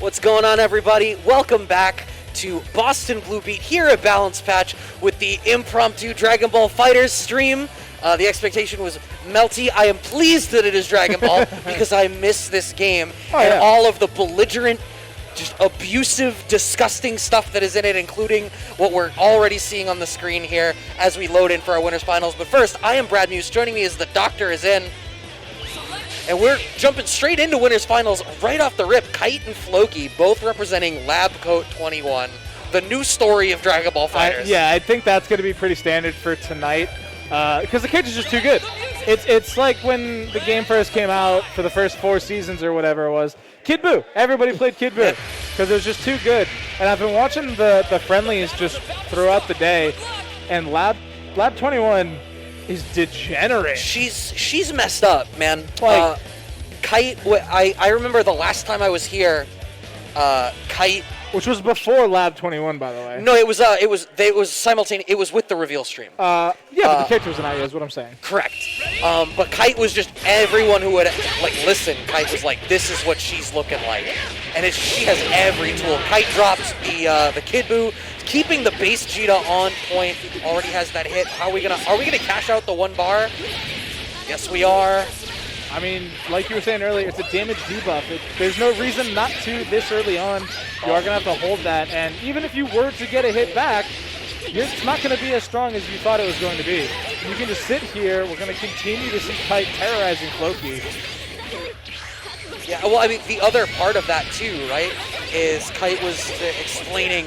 What's going on, everybody? Welcome back to BostonBlueBeat here at Balance Patch with the impromptu Dragon Ball FighterZ stream. The expectation was melty. I am pleased that it is Dragon Ball because I miss this game and all of the belligerent, just abusive, disgusting stuff that is in it, including what we're already seeing on the screen here as we load in for our winners finals. But first, I am Brad Muse. Joining me is the Doctor is in. And we're jumping straight into winners finals right off the rip. Kite and Flokey, both representing Lab Coat 21, the new story of Dragon Ball FighterZ. Yeah, I think that's going to be pretty standard for tonight because the kids are just too good. It's like when the game first came out for the first 4 seasons or whatever it was. Kid Buu. Everybody played Kid Buu because it was just too good. And I've been watching the friendlies just throughout the day, and Lab 21 is degenerate. She's messed up, man. Like, Kite, I remember the last time I was here, Kite, which was before Lab 21, by the way. No, it was simultaneous. It was with the reveal stream. Yeah, but the character wasn't out yet, is what I'm saying. Correct. But Kite was just everyone who would listen. Kite was like, this is what she's looking like, and she has every tool. Kite dropped the Kid Buu, keeping the base Jita on point. Already has that hit. Are we gonna cash out the 1 bar? Yes, we are. I mean, like you were saying earlier, it's a damage debuff. There's no reason not to this early on. You are going to have to hold that, and even if you were to get a hit back, it's not going to be as strong as you thought it was going to be. You can just sit here. We're going to continue to see Kite terrorizing Flokey. Yeah, well, I mean, the other part of that too, right, is Kite was explaining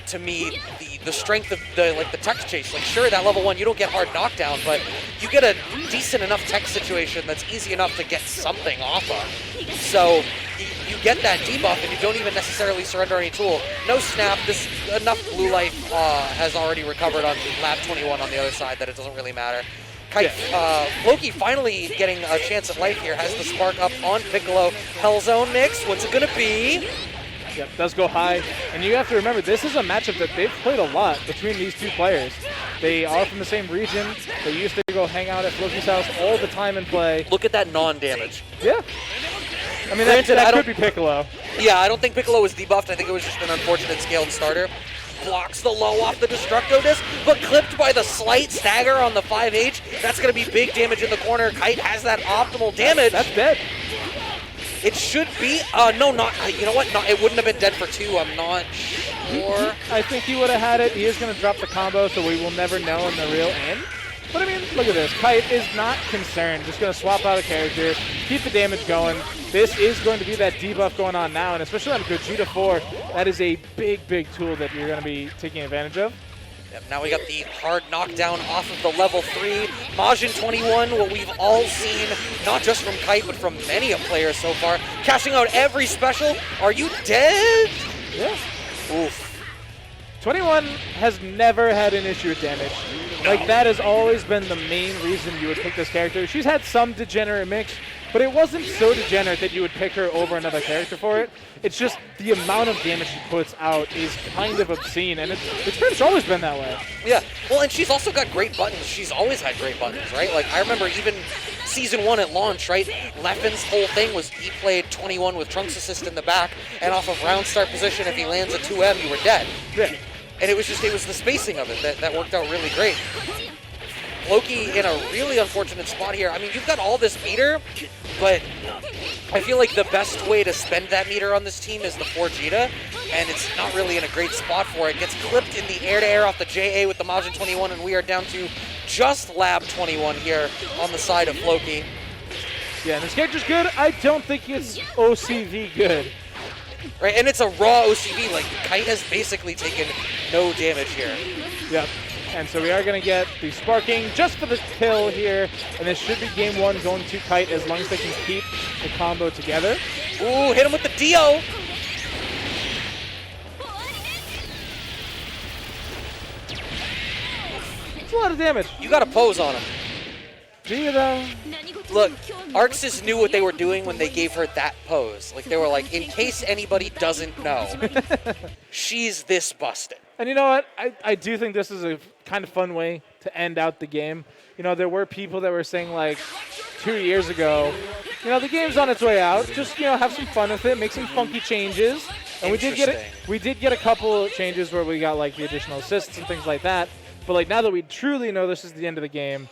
to me the strength of the tech chase. Like, sure, that level 1 you don't get hard knockdown, but you get a decent enough tech situation that's easy enough to get something off of. So you get that debuff and you don't even necessarily surrender any tool. No snap. This enough blue life has already recovered on Lab 21 on the other side that it doesn't really matter. Kite, Flokey finally getting a chance at life here, has the spark up on Piccolo. Hellzone mix. What's it gonna be? Yep, does go high. And you have to remember, this is a matchup that they've played a lot between these two players. They are from the same region. They used to go hang out at Flokey's house all the time and play. Look at that non-damage. Yeah. I mean, that could be Piccolo. Yeah, I don't think Piccolo was debuffed. I think it was just an unfortunate scaled starter. Blocks the low off the Destructo Disc, but clipped by the slight stagger on the 5H. That's going to be big damage in the corner. Kite has that optimal damage. That's dead. It should be, no, not, you know what, no, it wouldn't have been dead for 2, I'm not sure. I think he would have had it. He is going to drop the combo, so we will never know in the real end. But I mean, look at this. Kite is not concerned. Just going to swap out a character, keep the damage going. This is going to be that debuff going on now, and especially on Gogeta 4, that is a big, big tool that you're going to be taking advantage of. Yep, now we got the hard knockdown off of the level 3. Majin 21, what we've all seen, not just from Kite, but from many a player so far. Cashing out every special. Are you dead? Yeah. Oof. 21 has never had an issue with damage. No. Like, that has always been the main reason you would pick this character. She's had some degenerate mix, but it wasn't so degenerate that you would pick her over another character for it. It's just the amount of damage she puts out is kind of obscene, and it's pretty much always been that way. Yeah, well, and she's also got great buttons. She's always had great buttons, right? Like, I remember even Season 1 at launch, right? Leffen's whole thing was he played 21 with Trunks Assist in the back, and off of round start position, if he lands a 2M, you were dead. Yeah. And it was the spacing of it that worked out really great. Flokey in a really unfortunate spot here. I mean, you've got all this meter, but I feel like the best way to spend that meter on this team is the 4 Jita, and it's not really in a great spot for it. Gets clipped in the air-to-air off the JA with the Majin 21, and we are down to just Lab 21 here on the side of Flokey. Yeah, and this character's good. I don't think it's OCV good. Right, and it's a raw OCV. Like, Kite has basically taken no damage here. Yep. And so we are going to get the sparking just for the kill here. And this should be game 1 going to Kite as long as they can keep the combo together. Ooh, hit him with the Dio. It's a lot of damage. You got to pose on him. Do you, though? Look, Arxis knew what they were doing when they gave her that pose. Like, they were like, in case anybody doesn't know, she's this busted. And you know what? I do think this is a kind of fun way to end out the game. You know, there were people that were saying, like, 2 years ago, you know, the game's on its way out. Just, you know, have some fun with it, make some funky changes. And we did get a couple of changes where we got like the additional assists and things like that. But like now that we truly know this is the end of the game,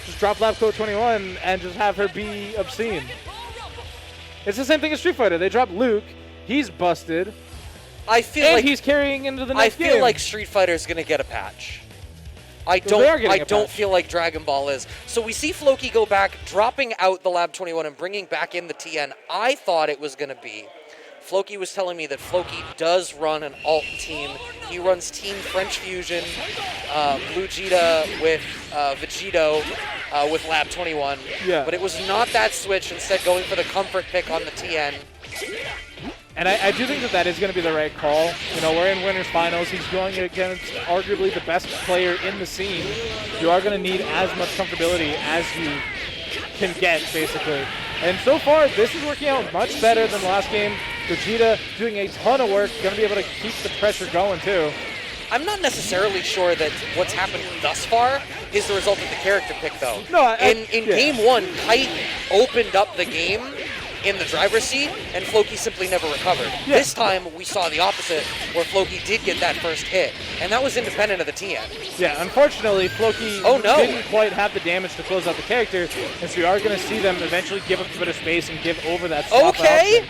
just drop Lab Code 21 and just have her be obscene. It's the same thing as Street Fighter. They drop Luke, he's busted. I feel like he's carrying into the next game. I feel like Street Fighter is going to get a patch. I don't feel like Dragon Ball is. So we see Flokey go back, dropping out the Lab 21 and bringing back in the TN. I thought it was going to be. Flokey was telling me that Flokey does run an alt team. He runs Team French Fusion, Blue Vegeta with Vegito with Lab 21. Yeah. But it was not that switch, instead going for the comfort pick on the TN. And I do think that is going to be the right call. You know, we're in winners finals. He's going against arguably the best player in the scene. You are going to need as much comfortability as you can get, basically. And so far, this is working out much better than the last game. Vegeta doing a ton of work, going to be able to keep the pressure going, too. I'm not necessarily sure that what's happened thus far is the result of the character pick, though. No, in Game 1, Kite opened up the game in the driver's seat, and Flokey simply never recovered. Yeah. This time, we saw the opposite, where Flokey did get that first hit, and that was independent of the TN. Yeah, unfortunately, Flokey didn't quite have the damage to close out the character, and so we are going to see them eventually give up a bit of space and give over that stop option.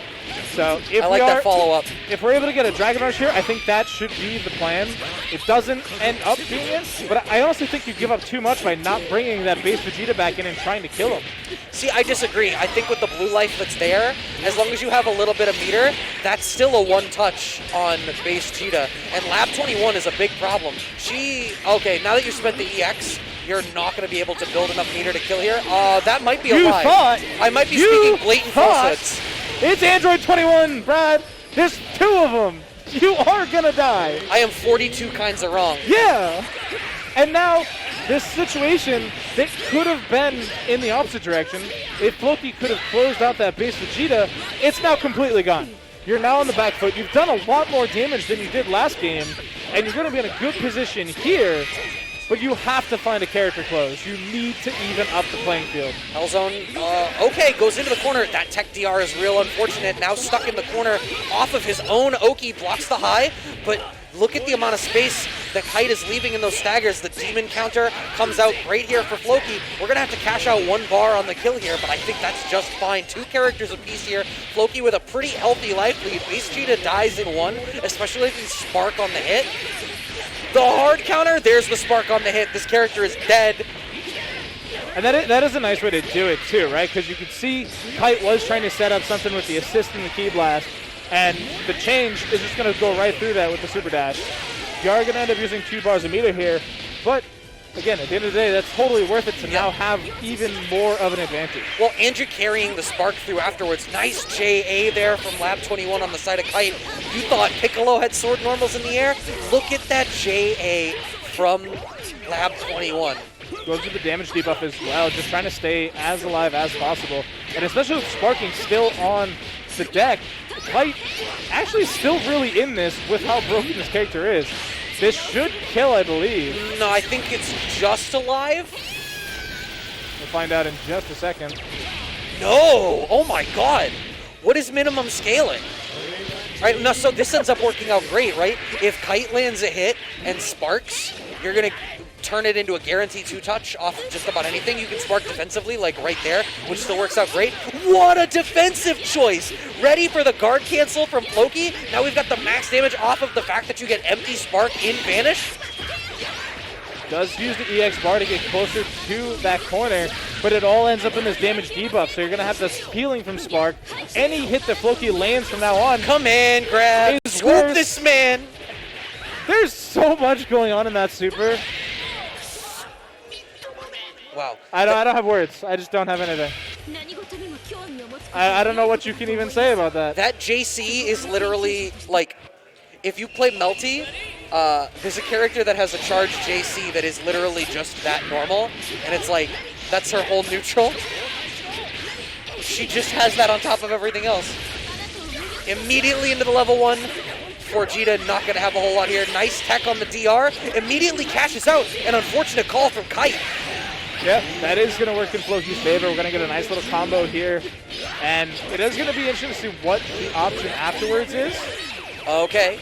So if I like that follow-up. If we're able to get a Dragon Rush here, I think that should be the plan. It doesn't end up being it, but I honestly think you give up too much by not bringing that base Vegeta back in and trying to kill him. See, I disagree. I think with the blue life that's there, as long as you have a little bit of meter, that's still a one-touch on base Vegeta. And Lab 21 is a big problem. Okay, now that you spent the EX, you're not going to be able to build enough meter to kill here. That might be a lie. I might be speaking blatant falsehoods. It's Android 21, Brad. There's 2 of them. You are going to die. I am 42 kinds of wrong. Yeah. And now, this situation that could have been in the opposite direction, if Flokey could have closed out that base Vegeta, it's now completely gone. You're now on the back foot. You've done a lot more damage than you did last game, and you're going to be in a good position here. But you have to find a character close. You need to even up the playing field. Hellzone, okay, goes into the corner. That tech DR is real unfortunate. Now stuck in the corner off of his own Oki, blocks the high. But look at the amount of space that Kite is leaving in those staggers. The demon counter comes out great here for Flokey. We're going to have to cash out 1 bar on the kill here, but I think that's just fine. 2 characters apiece here. Flokey with a pretty healthy life lead. Base Vegeta dies in 1, especially if he's Spark on the hit. The hard counter, there's the spark on the hit. This character is dead. And that is a nice way to do it too, right? Because you could see Kite was trying to set up something with the assist and the key blast, and the change is just going to go right through that with the super dash. You are going to end up using 2 bars of meter here, but again, at the end of the day, that's totally worth it to now have even more of an advantage. Well, Andrew carrying the spark through afterwards. Nice JA there from Lab 21 on the side of Kite. You thought Piccolo had sword normals in the air? Look at that JA from Lab 21. Goes with the damage debuff as well, just trying to stay as alive as possible. And especially with Sparking still on the deck, Kite actually still really in this with how broken this character is. This should kill, I believe. No, I think it's just alive. We'll find out in just a second. No! Oh my god! What is minimum scaling? All right, no, so this ends up working out great, right? If Kite lands a hit and sparks, you're going to turn it into a guaranteed 2-touch off of just about anything. You can spark defensively, like right there, which still works out great. What a defensive choice! Ready for the guard cancel from Flokey. Now we've got the max damage off of the fact that you get empty spark in Vanish. Does use the EX bar to get closer to that corner, but it all ends up in this damage debuff, so you're going to have this healing from Spark. Any hit that Flokey lands from now on. Come in, grab, swoop this man. There's so much going on in that super. Wow. I don't have words. I just don't have anything. I don't know what you can even say about that. That JC is literally, like, if you play Melty, there's a character that has a charged JC that is literally just that normal, and it's like, that's her whole neutral. She just has that on top of everything else. Immediately into the level 1. Vegeta not going to have a whole lot here. Nice tech on the DR. Immediately cashes out. An unfortunate call from Kite. Yeah, that is going to work in Flokey's favor. We're going to get a nice little combo here. And it is going to be interesting to see what the option afterwards is. Okay.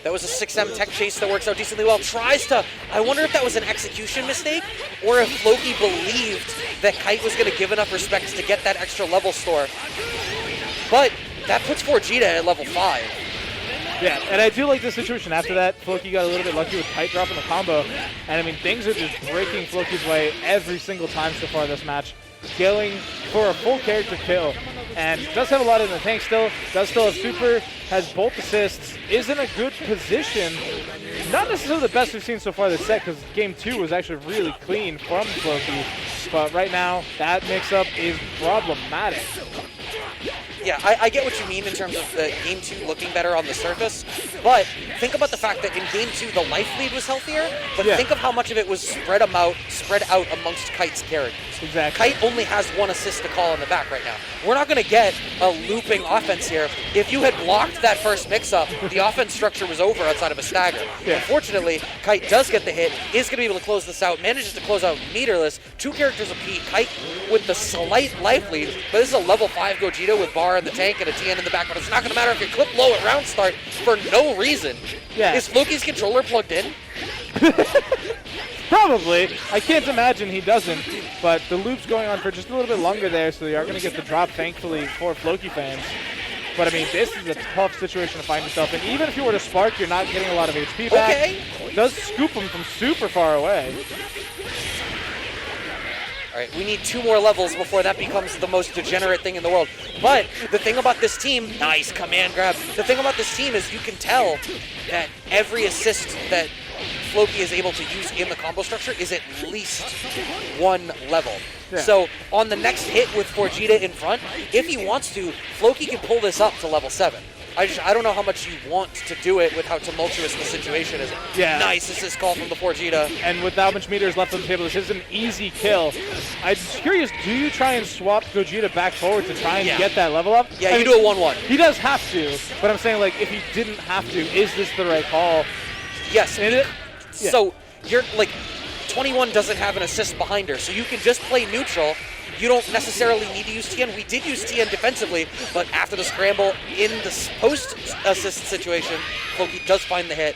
That was a 6M tech chase that works out decently well. Tries to, I wonder if that was an execution mistake, or if Flokey believed that Kite was going to give enough respect to get that extra level store. But that puts Vegeta at level 5. Yeah, and I do like the situation after that. Flokey got a little bit lucky with Kite dropping the combo. And I mean, things are just breaking Flokey's way every single time so far this match. Going for a full character kill. And does have a lot in the tank still. Does still have super. Has both assists. Is in a good position. Not necessarily the best we've seen so far this set, because game 2 was actually really clean from Flokey. But right now, that mix-up is problematic. Yeah, I get what you mean in terms of the game 2 looking better on the surface, but think about the fact that in game 2 the life lead was healthier, but think of how much of it was spread out amongst Kite's characters. Exactly. Kite only has 1 assist to call in the back right now. We're not going to get a looping offense here. If you had blocked that first mix-up, the offense structure was over outside of a stagger. Yeah. Unfortunately, Kite does get the hit, is going to be able to close this out, manages to close out meterless, 2 characters apiece, Kite with the slight life lead, but this is a level 5 Gogeta with bar in the tank and a TN in the back, but it's not going to matter if you clip low at round start for no reason. Yeah. Is Flokey's controller plugged in? Probably. I can't imagine he doesn't, but the loop's going on for just a little bit longer there, so they are going to get the drop, thankfully, for Flokey fans. But, I mean, this is a tough situation to find yourself in. Even if you were to spark, you're not getting a lot of HP back. Okay. Does scoop him from super far away. All right, we need 2 more levels before that becomes the most degenerate thing in the world. But the thing about this team, nice command grab. The thing about this team is you can tell that every assist that Flokey is able to use in the combo structure is at least 1 level. Yeah. So on the next hit with Vegeta in front, if he wants to, Flokey can pull this up to level 7. I don't know how much you want to do it with how tumultuous the situation is. Yeah. Nice assist call from the Vegeta. And with that much meters left on the table, this is an easy kill. I'm curious, do you try and swap Gogeta back forward to try and get that level up? Yeah, you do a 1-1. He does have to, but I'm saying, like, if he didn't have to, is this the right call? Yes. Yeah. So you're like, 21 doesn't have an assist behind her, so you can just play neutral. You don't necessarily need to use TN. We did use TN defensively, but after the scramble in the post-assist situation, Flokey does find the hit.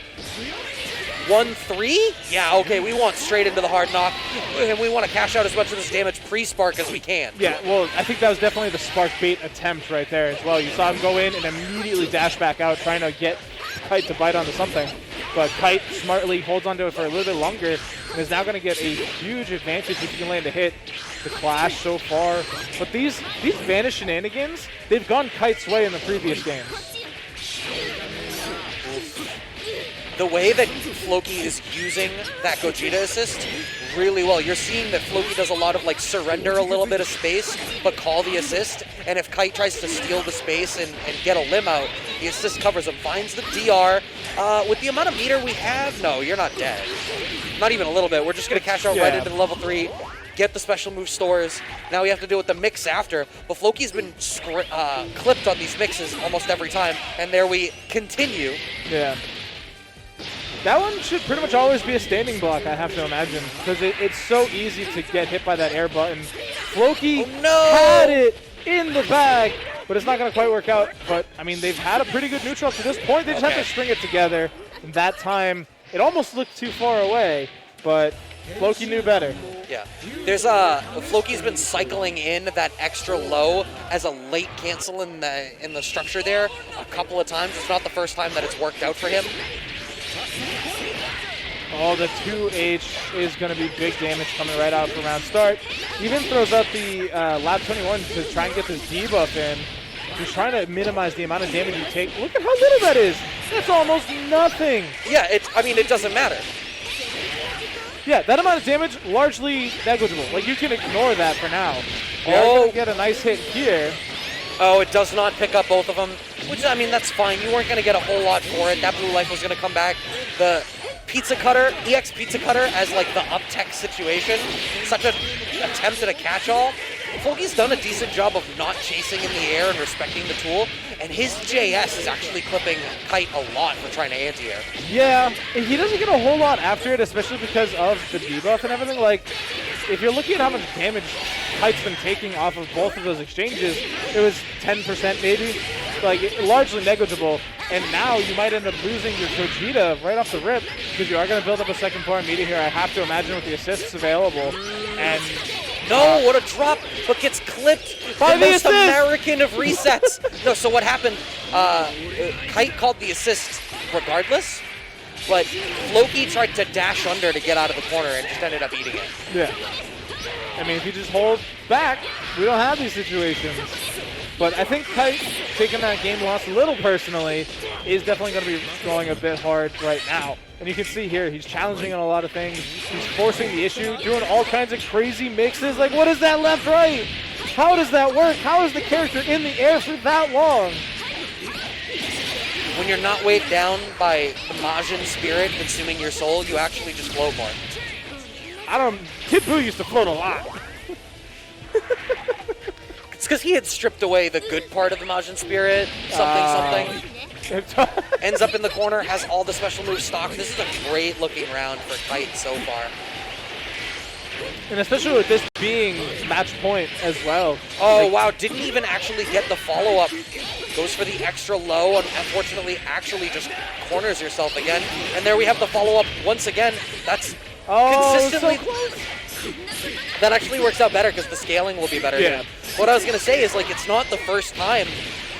1-3? Yeah, okay, we want straight into the hard knock, and we want to cash out as much of this damage pre-spark as we can. Yeah, well, I think that was definitely the spark bait attempt right there as well. You saw him go in and immediately dash back out, trying to get Kite to bite onto something. But Kite smartly holds onto it for a little bit longer and is now going to get a huge advantage if he can land a hit. The clash so far. But these Vanish shenanigans, they've gone Kite's way in the previous games. The way that Flokey is using that Gogeta assist really well. You're seeing that Flokey does a lot of like surrender a little bit of space, but call the assist. And if Kite tries to steal the space and get a limb out, the assist covers him, finds the DR. With the amount of meter we have, no, you're not dead. Not even a little bit. We're just going to cash out right into the level 3. Get the special move stores. Now we have to deal with the mix after. But Flokey's been clipped on these mixes almost every time. And there we continue. Yeah. That one should pretty much always be a standing block, I have to imagine, because it's so easy to get hit by that air button. Flokey had it in the bag, but it's not going to quite work out. But, I mean, they've had a pretty good neutral up to this point. They just have to string it together. And that time, it almost looked too far away, but Flokey knew better. Yeah. There's Flokey's been cycling in that extra low as a late cancel in the structure there a couple of times. It's not the first time that it's worked out for him. Oh, the 2H is going to be big damage coming right out from round start. Even throws out the lap 21 to try and get this debuff in. He's trying to minimize the amount of damage you take. Look at how little that is. That's almost nothing. Yeah, I mean, it doesn't matter. Yeah, that amount of damage, largely negligible. Like, you can ignore that for now. They're going to get a nice hit here. Oh, it does not pick up both of them, which, I mean, that's fine. You weren't going to get a whole lot for it. That blue life was going to come back. The Pizza Cutter, EX Pizza Cutter as, like, the up-tech situation. Such an attempt at a catch-all. Flokey's done a decent job of not chasing in the air and respecting the tool, and his JS is actually clipping Kite a lot for trying to anti-air. Yeah, he doesn't get a whole lot after it, especially because of the debuff and everything. Like, if you're looking at how much damage Kite's been taking off of both of those exchanges, it was 10% maybe, like largely negligible. And now you might end up losing your Gogeta right off the rip because you are going to build up a second power meter here. I have to imagine with the assists available. And no, what a drop, but gets clipped by the most assist. American of resets. No, so what happened, Kite called the assist regardless, but Flokey tried to dash under to get out of the corner and just ended up eating it. Yeah. I mean, if you just hold back, we don't have these situations. But I think Kite, taking that game loss a little personally, is definitely going to be going a bit hard right now. And you can see here, he's challenging on a lot of things. He's forcing the issue, doing all kinds of crazy mixes. Like, what is that left-right? How does that work? How is the character in the air for that long? When you're not weighed down by the Majin spirit consuming your soul, you actually just float more. Kid Buu used to float a lot. It's because he had stripped away the good part of the Majin spirit, something. Ends up in the corner, has all the special moves stocked. This is a great looking round for Kite so far. And especially with this being match point as well. Oh, like, wow, didn't even actually get the follow-up. Goes for the extra low, and unfortunately actually just corners yourself again. And there we have the follow-up once again. That's consistently so close. That actually works out better because the scaling will be better. Yeah. What I was going to say is, like, it's not the first time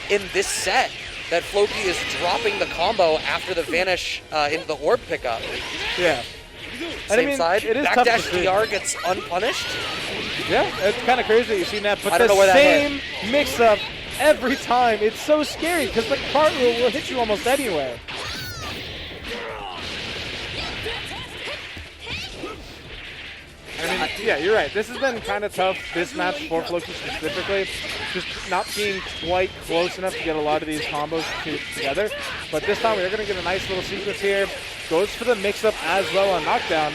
in this set that Flokey is dropping the combo after the vanish into the orb pickup. Yeah. Same side. It is Backdash DR gets unpunished. Yeah, it's kind of crazy that you've seen that. But I don't know where that same mix-up every time. It's so scary because the cartwheel will hit you almost anyway. I mean, yeah, you're right. This has been kind of tough, this match for Flokey specifically. Just not being quite close enough to get a lot of these combos together. But this time we're going to get a nice little sequence here. Goes for the mix-up as well on knockdown.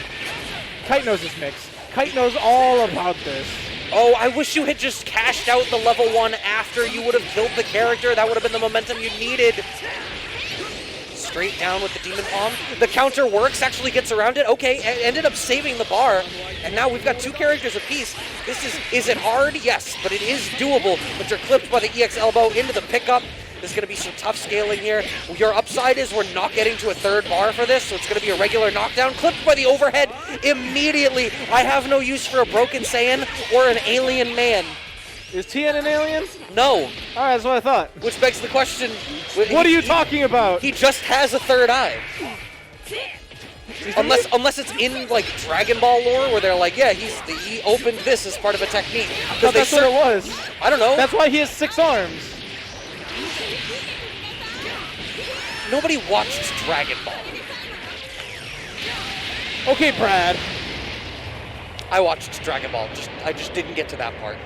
Kite knows this mix. Kite knows all about this. Oh, I wish you had just cashed out the level 1 after you would have killed the character. That would have been the momentum you needed. Straight down with the Demon Palm. The counter works, actually gets around it. Okay, ended up saving the bar. And now we've got 2 characters apiece. Is it hard? Yes, but it is doable. But you're clipped by the EX elbow into the pickup. There's going to be some tough scaling here. Your upside is we're not getting to a 3rd bar for this, so it's going to be a regular knockdown. Clipped by the overhead immediately. I have no use for a Broken Saiyan or an alien man. Is Tien an alien? No. All right, that's what I thought. Which begs the question. What are you talking about? He just has a 3rd eye. Unless it's in, like, Dragon Ball lore where they're like, yeah, he opened this as part of a technique. That's what it was. I don't know. That's why he has 6 arms. Nobody watched Dragon Ball. Okay, Brad. I watched Dragon Ball. I just didn't get to that part.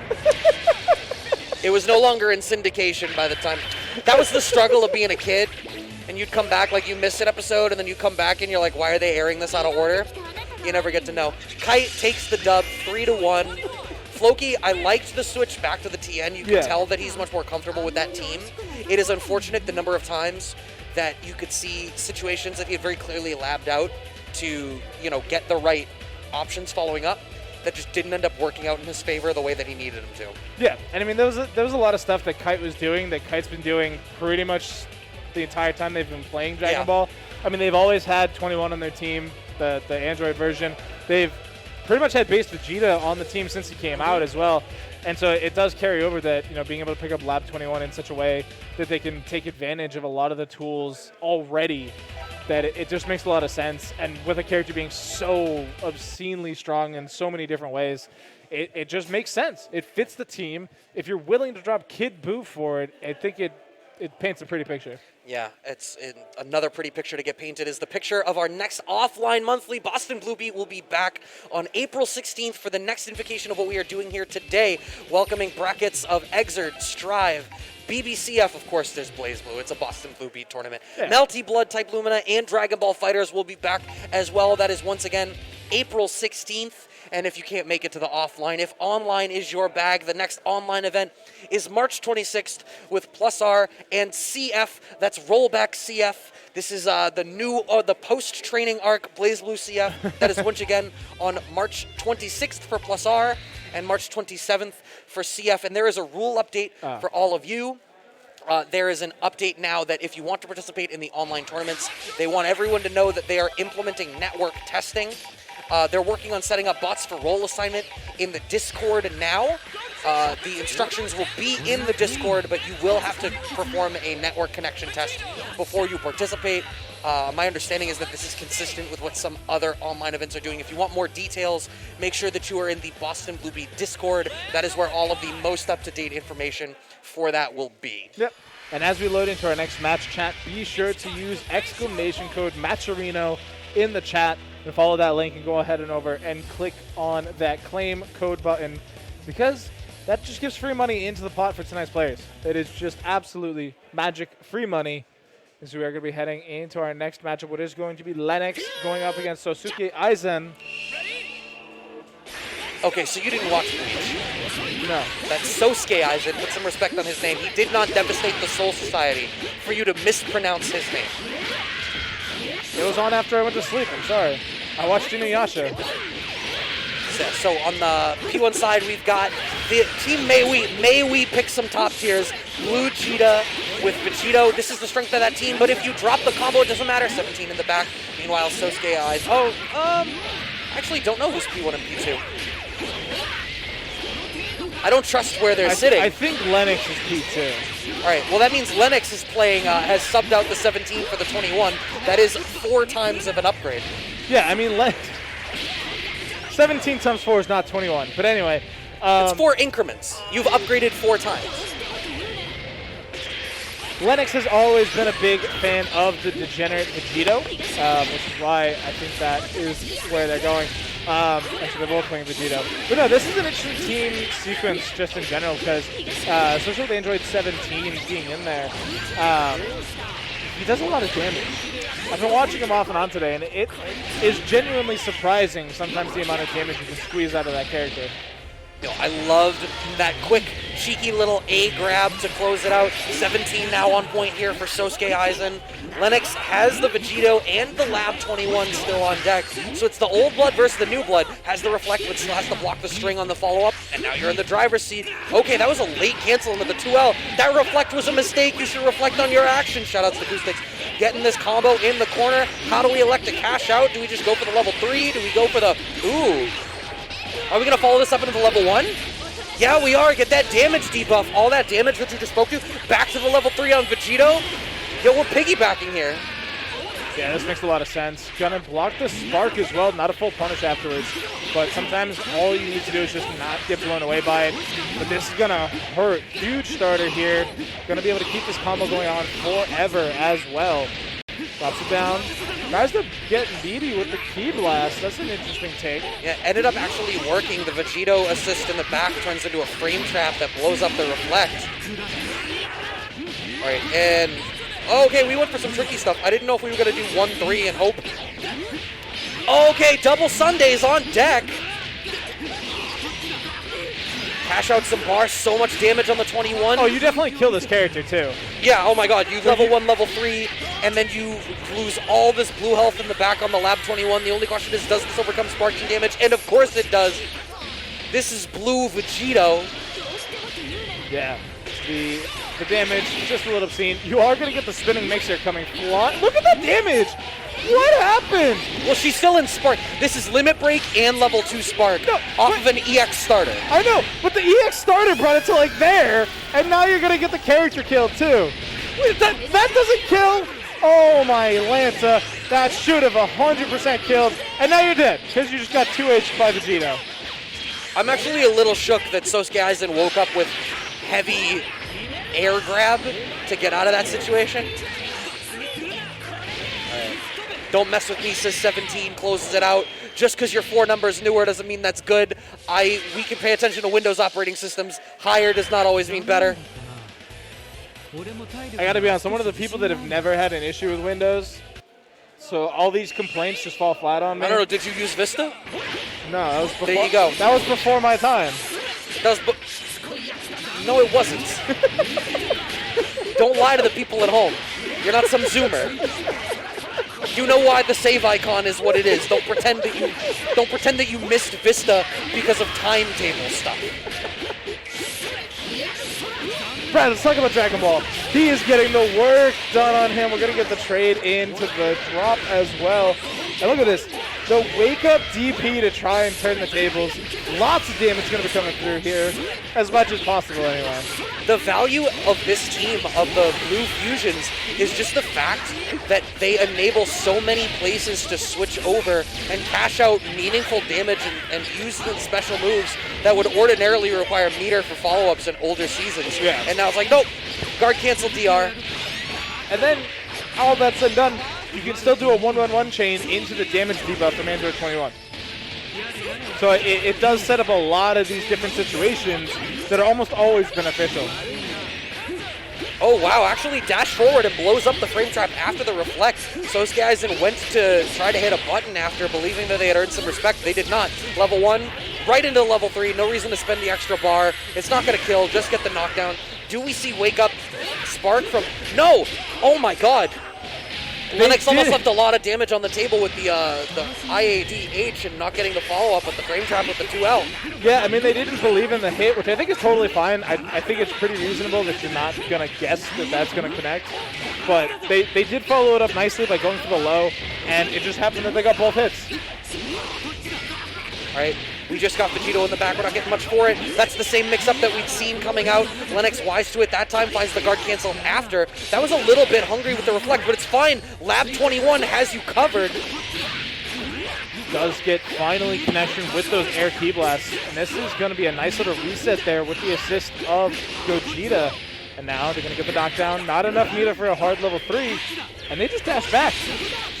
It was no longer in syndication by the time. That was the struggle of being a kid. And you'd come back, like you missed an episode, and then you come back and you're like, why are they airing this out of order? You never get to know. Kite takes the dub 3-1. Flokey, I liked the switch back to the TN. You can tell that he's much more comfortable with that team. It is unfortunate the number of times that you could see situations that he had very clearly labbed out to, you know, get the right options following up that just didn't end up working out in his favor the way that he needed them to. Yeah, and I mean, there was a lot of stuff that Kite was doing that Kite's been doing pretty much the entire time they've been playing Dragon Ball. I mean, they've always had 21 on their team, the Android version. They've pretty much had base Vegeta on the team since he came out as well. And so it does carry over that, you know, being able to pick up Lab 21 in such a way that they can take advantage of a lot of the tools already, that it just makes a lot of sense. And with a character being so obscenely strong in so many different ways, it just makes sense. It fits the team. If you're willing to drop Kid Buu for it, I think it paints a pretty picture. Yeah, another pretty picture to get painted is the picture of our next offline monthly. BostonBlueBeat will be back on April 16th for the next invocation of what we are doing here today, welcoming brackets of Exert, Strive, BBCF, of course, there's BlazBlue. It's a BostonBlueBeat tournament. Yeah. Melty Blood, Type Lumina, and Dragon Ball Fighters will be back as well. That is once again April 16th. and if you can't make it to the offline. If online is your bag, the next online event is March 26th with Plus R and CF. That's Rollback CF. This is the new, the post-training arc BlazBlue CF. That is once again on March 26th for Plus R and March 27th for CF. And there is a rule update for all of you. There is an update now that if you want to participate in the online tournaments, they want everyone to know that they are implementing network testing. They're working on setting up bots for role assignment in the Discord now. The instructions will be in the Discord, but you will have to perform a network connection test before you participate. My understanding is that this is consistent with what some other online events are doing. If you want more details, make sure that you are in the BostonBlueBeat Discord. That is where all of the most up-to-date information for that will be. Yep. And as we load into our next match chat, be sure to use exclamation code Matcherino in the chat and follow that link and go ahead and over and click on that claim code button, because that just gives free money into the pot for tonight's players. It is just absolutely magic free money. As we are going to be heading into our next matchup, what is going to be Lennox going up against SousukeAizen. Okay, so you didn't watch the match. No. That's SousukeAizen. Put some respect on his name. He did not devastate the Soul Society for you to mispronounce his name. It was on after I went to sleep. I'm sorry. I watched Inuyasha. So on the P1 side, we've got the Team May we pick some top tiers. Blue Cheetah with Vegito. This is the strength of that team, but if you drop the combo, it doesn't matter. 17 in the back. Meanwhile, SousukeAizen. Actually don't know who's P1 and P2. I don't trust where they're sitting. I think Lennox is P2. All right, well, that means Lennox is playing, has subbed out the 17 for the 21. That is 4 times of an upgrade. Yeah, I mean, 17 times 4 is not 21. But anyway. It's 4 increments. You've upgraded 4 times. Lennox has always been a big fan of the degenerate Vegito, which is why I think that is where they're going. Actually, they're both playing Vegito. But no, this is an interesting team sequence just in general, because especially with Android 17 being in there, he does a lot of damage. I've been watching him off and on today, and it is genuinely surprising sometimes the amount of damage you can squeeze out of that character. I loved that quick, cheeky little A grab to close it out. 17 now on point here for SousukeAizen. Lennox has the Vegito and the Lab 21 still on deck. So it's the old blood versus the new blood. Has the reflect, but still has to block the string on the follow-up. And now you're in the driver's seat. Okay, that was a late cancel into the 2L. That reflect was a mistake. You should reflect on your action. Shoutouts to Acoustics. Getting this combo in the corner. How do we elect to cash out? Do we just go for the level 3? Do we go for the... Ooh. Are we going to follow this up into the level 1? Yeah, we are. Get that damage debuff. All that damage that you just spoke to. Back to the level 3 on Vegito. Yo, we're piggybacking here. Yeah, this makes a lot of sense. Gonna block the spark as well. Not a full punish afterwards. But sometimes all you need to do is just not get blown away by it. But this is gonna hurt. Huge starter here. Gonna be able to keep this combo going on forever as well. Drops it down. Tries to get BB with the Key Blast. That's an interesting take. Yeah, ended up actually working. The Vegito assist in the back turns into a frame trap that blows up the reflect. All right, and... Okay, we went for some tricky stuff. I didn't know if we were going to do 1-3 and hope. Okay, double Sundays on deck. Cash out some bars, so much damage on the 21. Oh, you definitely kill this character, too. Yeah, oh my god, you level 1, level 3, and then you lose all this blue health in the back on the Lab 21. The only question is, does this overcome sparking damage? And of course it does. This is blue Vegito. Yeah, the damage is just a little obscene. You are going to get the spinning mixer coming flying. Look at that damage! What happened? Well, she's still in Spark. This is Limit Break and level 2 Spark off of an EX starter. I know, but the EX starter brought it to like there, and now you're going to get the character killed too. Wait, that doesn't kill? Oh my Lanta, that should have 100% killed, and now you're dead, because you just got 2H by Vegito. I'm actually a little shook that SousukeAizen woke up with heavy air grab to get out of that situation. Alright. Don't mess with me, says 17, closes it out. Just because your 4 numbers newer doesn't mean that's good. We can pay attention to Windows operating systems. Higher does not always mean better. I gotta be honest, I'm one of the people that have never had an issue with Windows. So all these complaints just fall flat on me. I don't know, did you use Vista? No, that was before. There you go. That was before my time. That was no, it wasn't. Don't lie to the people at home. You're not some Zoomer. You know why the save icon is what it is. Don't pretend that you missed Vista because of timetable stuff. Brad, let's talk about Dragon Ball. He is getting the work done on him. We're going to get the trade into the drop as well. And look at this. The wake-up DP to try and turn the tables. Lots of damage going to be coming through here, as much as possible anyway. The value of this team, of the Blue Fusions, is just the fact that they enable so many places to switch over and cash out meaningful damage and use the special moves that would ordinarily require meter for follow-ups in older seasons. Yeah. And now it's like, nope, guard cancel DR. And then, all that's said and done, you can still do a 1-1-1 chain into the damage debuff from Android 21. So it does set up a lot of these different situations that are almost always beneficial. Oh wow, actually dash forward and blows up the frame trap after the reflect. SousukeAizen went to try to hit a button after believing that they had earned some respect. They did not. Level 1, right into level 3, no reason to spend the extra bar. It's not gonna kill, just get the knockdown. Do we see Wake Up Spark from, no! Oh my god! Lennox almost left a lot of damage on the table with the IADH and not getting the follow-up with the frame trap with the 2L. Yeah, I mean, they didn't believe in the hit, which I think is totally fine. I think it's pretty reasonable that you're not going to guess that that's going to connect. But they did follow it up nicely by going for the low, and it just happened that they got both hits. All right, we just got Vegito in the back. We're not getting much for it. That's the same mix-up that we'd seen coming out. Lennox wise to it that time, finds the guard cancel after. That was a little bit hungry with the reflect, but it's fine. Lab 21 has you covered. Does get finally connection with those air key blasts, and this is going to be a nice little reset there with the assist of Gogeta. And now they're going to get the knockdown. Not enough meter for a hard level 3, and they just dash back.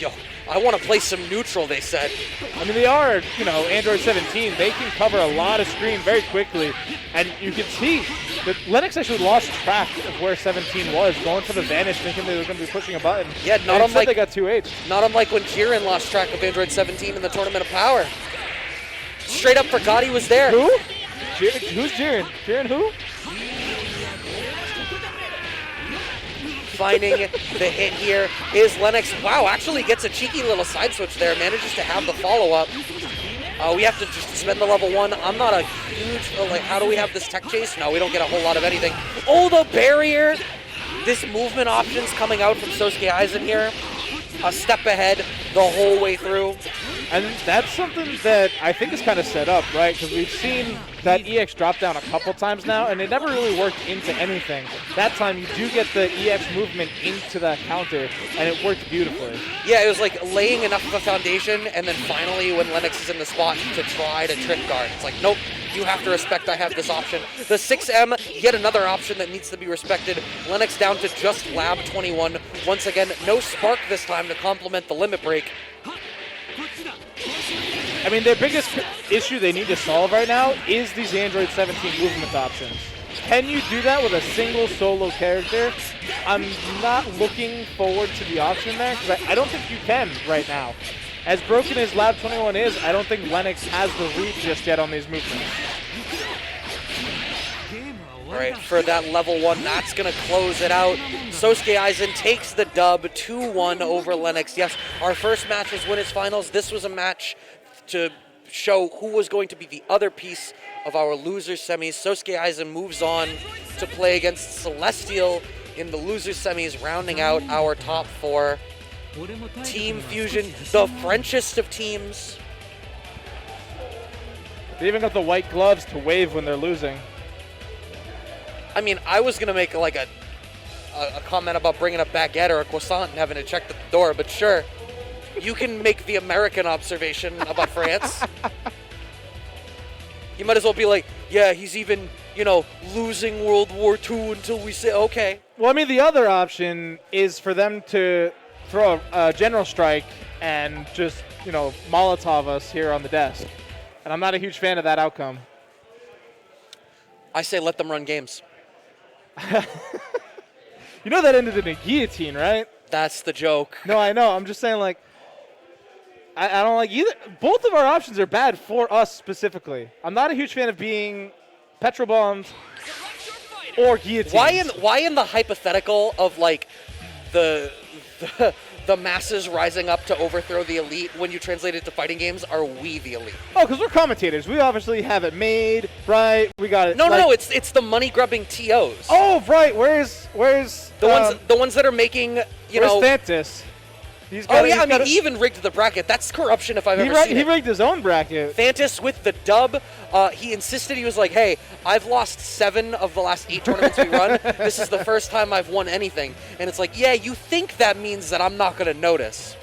Yo, I want to play some neutral, they said. I mean, they are, Android 17. They can cover a lot of screen very quickly. And you can see that Lennox actually lost track of where 17 was, going for the vanish, thinking they were going to be pushing a button. Yeah, not unlike they got 2H. Not unlike when Jiren lost track of Android 17 in the Tournament of Power. Straight up forgot he was there. Who? Who's Jiren? Jiren who? Finding the hit here is Lennox. Wow, actually gets a cheeky little side switch there. Manages to have the follow-up. We have to just spend the level 1. I'm not a huge, how do we have this tech chase? No, we don't get a whole lot of anything. Oh, the barrier! This movement options coming out from SousukeAizen here. A step ahead the whole way through. And that's something that I think is kind of set up, right? Because we've seen that EX drop down a couple times now, and it never really worked into anything. That time, you do get the EX movement into that counter, and it worked beautifully. Yeah, it was like laying enough of a foundation, and then finally when Lennox is in the spot to try to trick guard. It's like, nope, you have to respect I have this option. The 6M, yet another option that needs to be respected. Lennox down to just Lab 21. Once again, no spark this time to complement the limit break. I mean, their biggest issue they need to solve right now is these Android 17 movement options. Can you do that with a single solo character? I'm not looking forward to the option there, because I don't think you can right now. As broken as Lab 21 is, I don't think Lennox has the read just yet on these movements. All right, for that level 1, that's going to close it out. SousukeAizen takes the dub 2-1 over Lennox. Yes, our first match was Winners Finals. This was a match to show who was going to be the other piece of our losers semis. SousukeAizen moves on to play against Celestial in the losers semis, rounding out our top 4. Team Fusion, the Frenchest of teams. They even got the white gloves to wave when they're losing. I mean, I was going to make a comment about bringing a baguette or a croissant and having to check the door, but sure. You can make the American observation about France. You might as well be like, yeah, he's even, losing World War II until we say, okay. Well, I mean, the other option is for them to throw a general strike and just, Molotov us here on the desk. And I'm not a huge fan of that outcome. I say let them run games. That ended in a guillotine, right? That's the joke. No, I know. I'm just saying, I don't like either. Both of our options are bad for us specifically. I'm not a huge fan of being petrol bombed or guillotined. Why in the hypothetical of like the masses rising up to overthrow the elite, when you translate it to fighting games, are we the elite? Oh, because we're commentators. We obviously have it made, right? We got it. No. It's the money grubbing TOs. Oh, right. Where's the ones that are making where's Thantis? He even rigged the bracket. That's corruption if I've ever seen it. He rigged his own bracket. Thantis with the dub. He insisted, he was like, hey, I've lost 7 of the last 8 tournaments we run. This is the first time I've won anything. And it's like, yeah, you think that means that I'm not going to notice.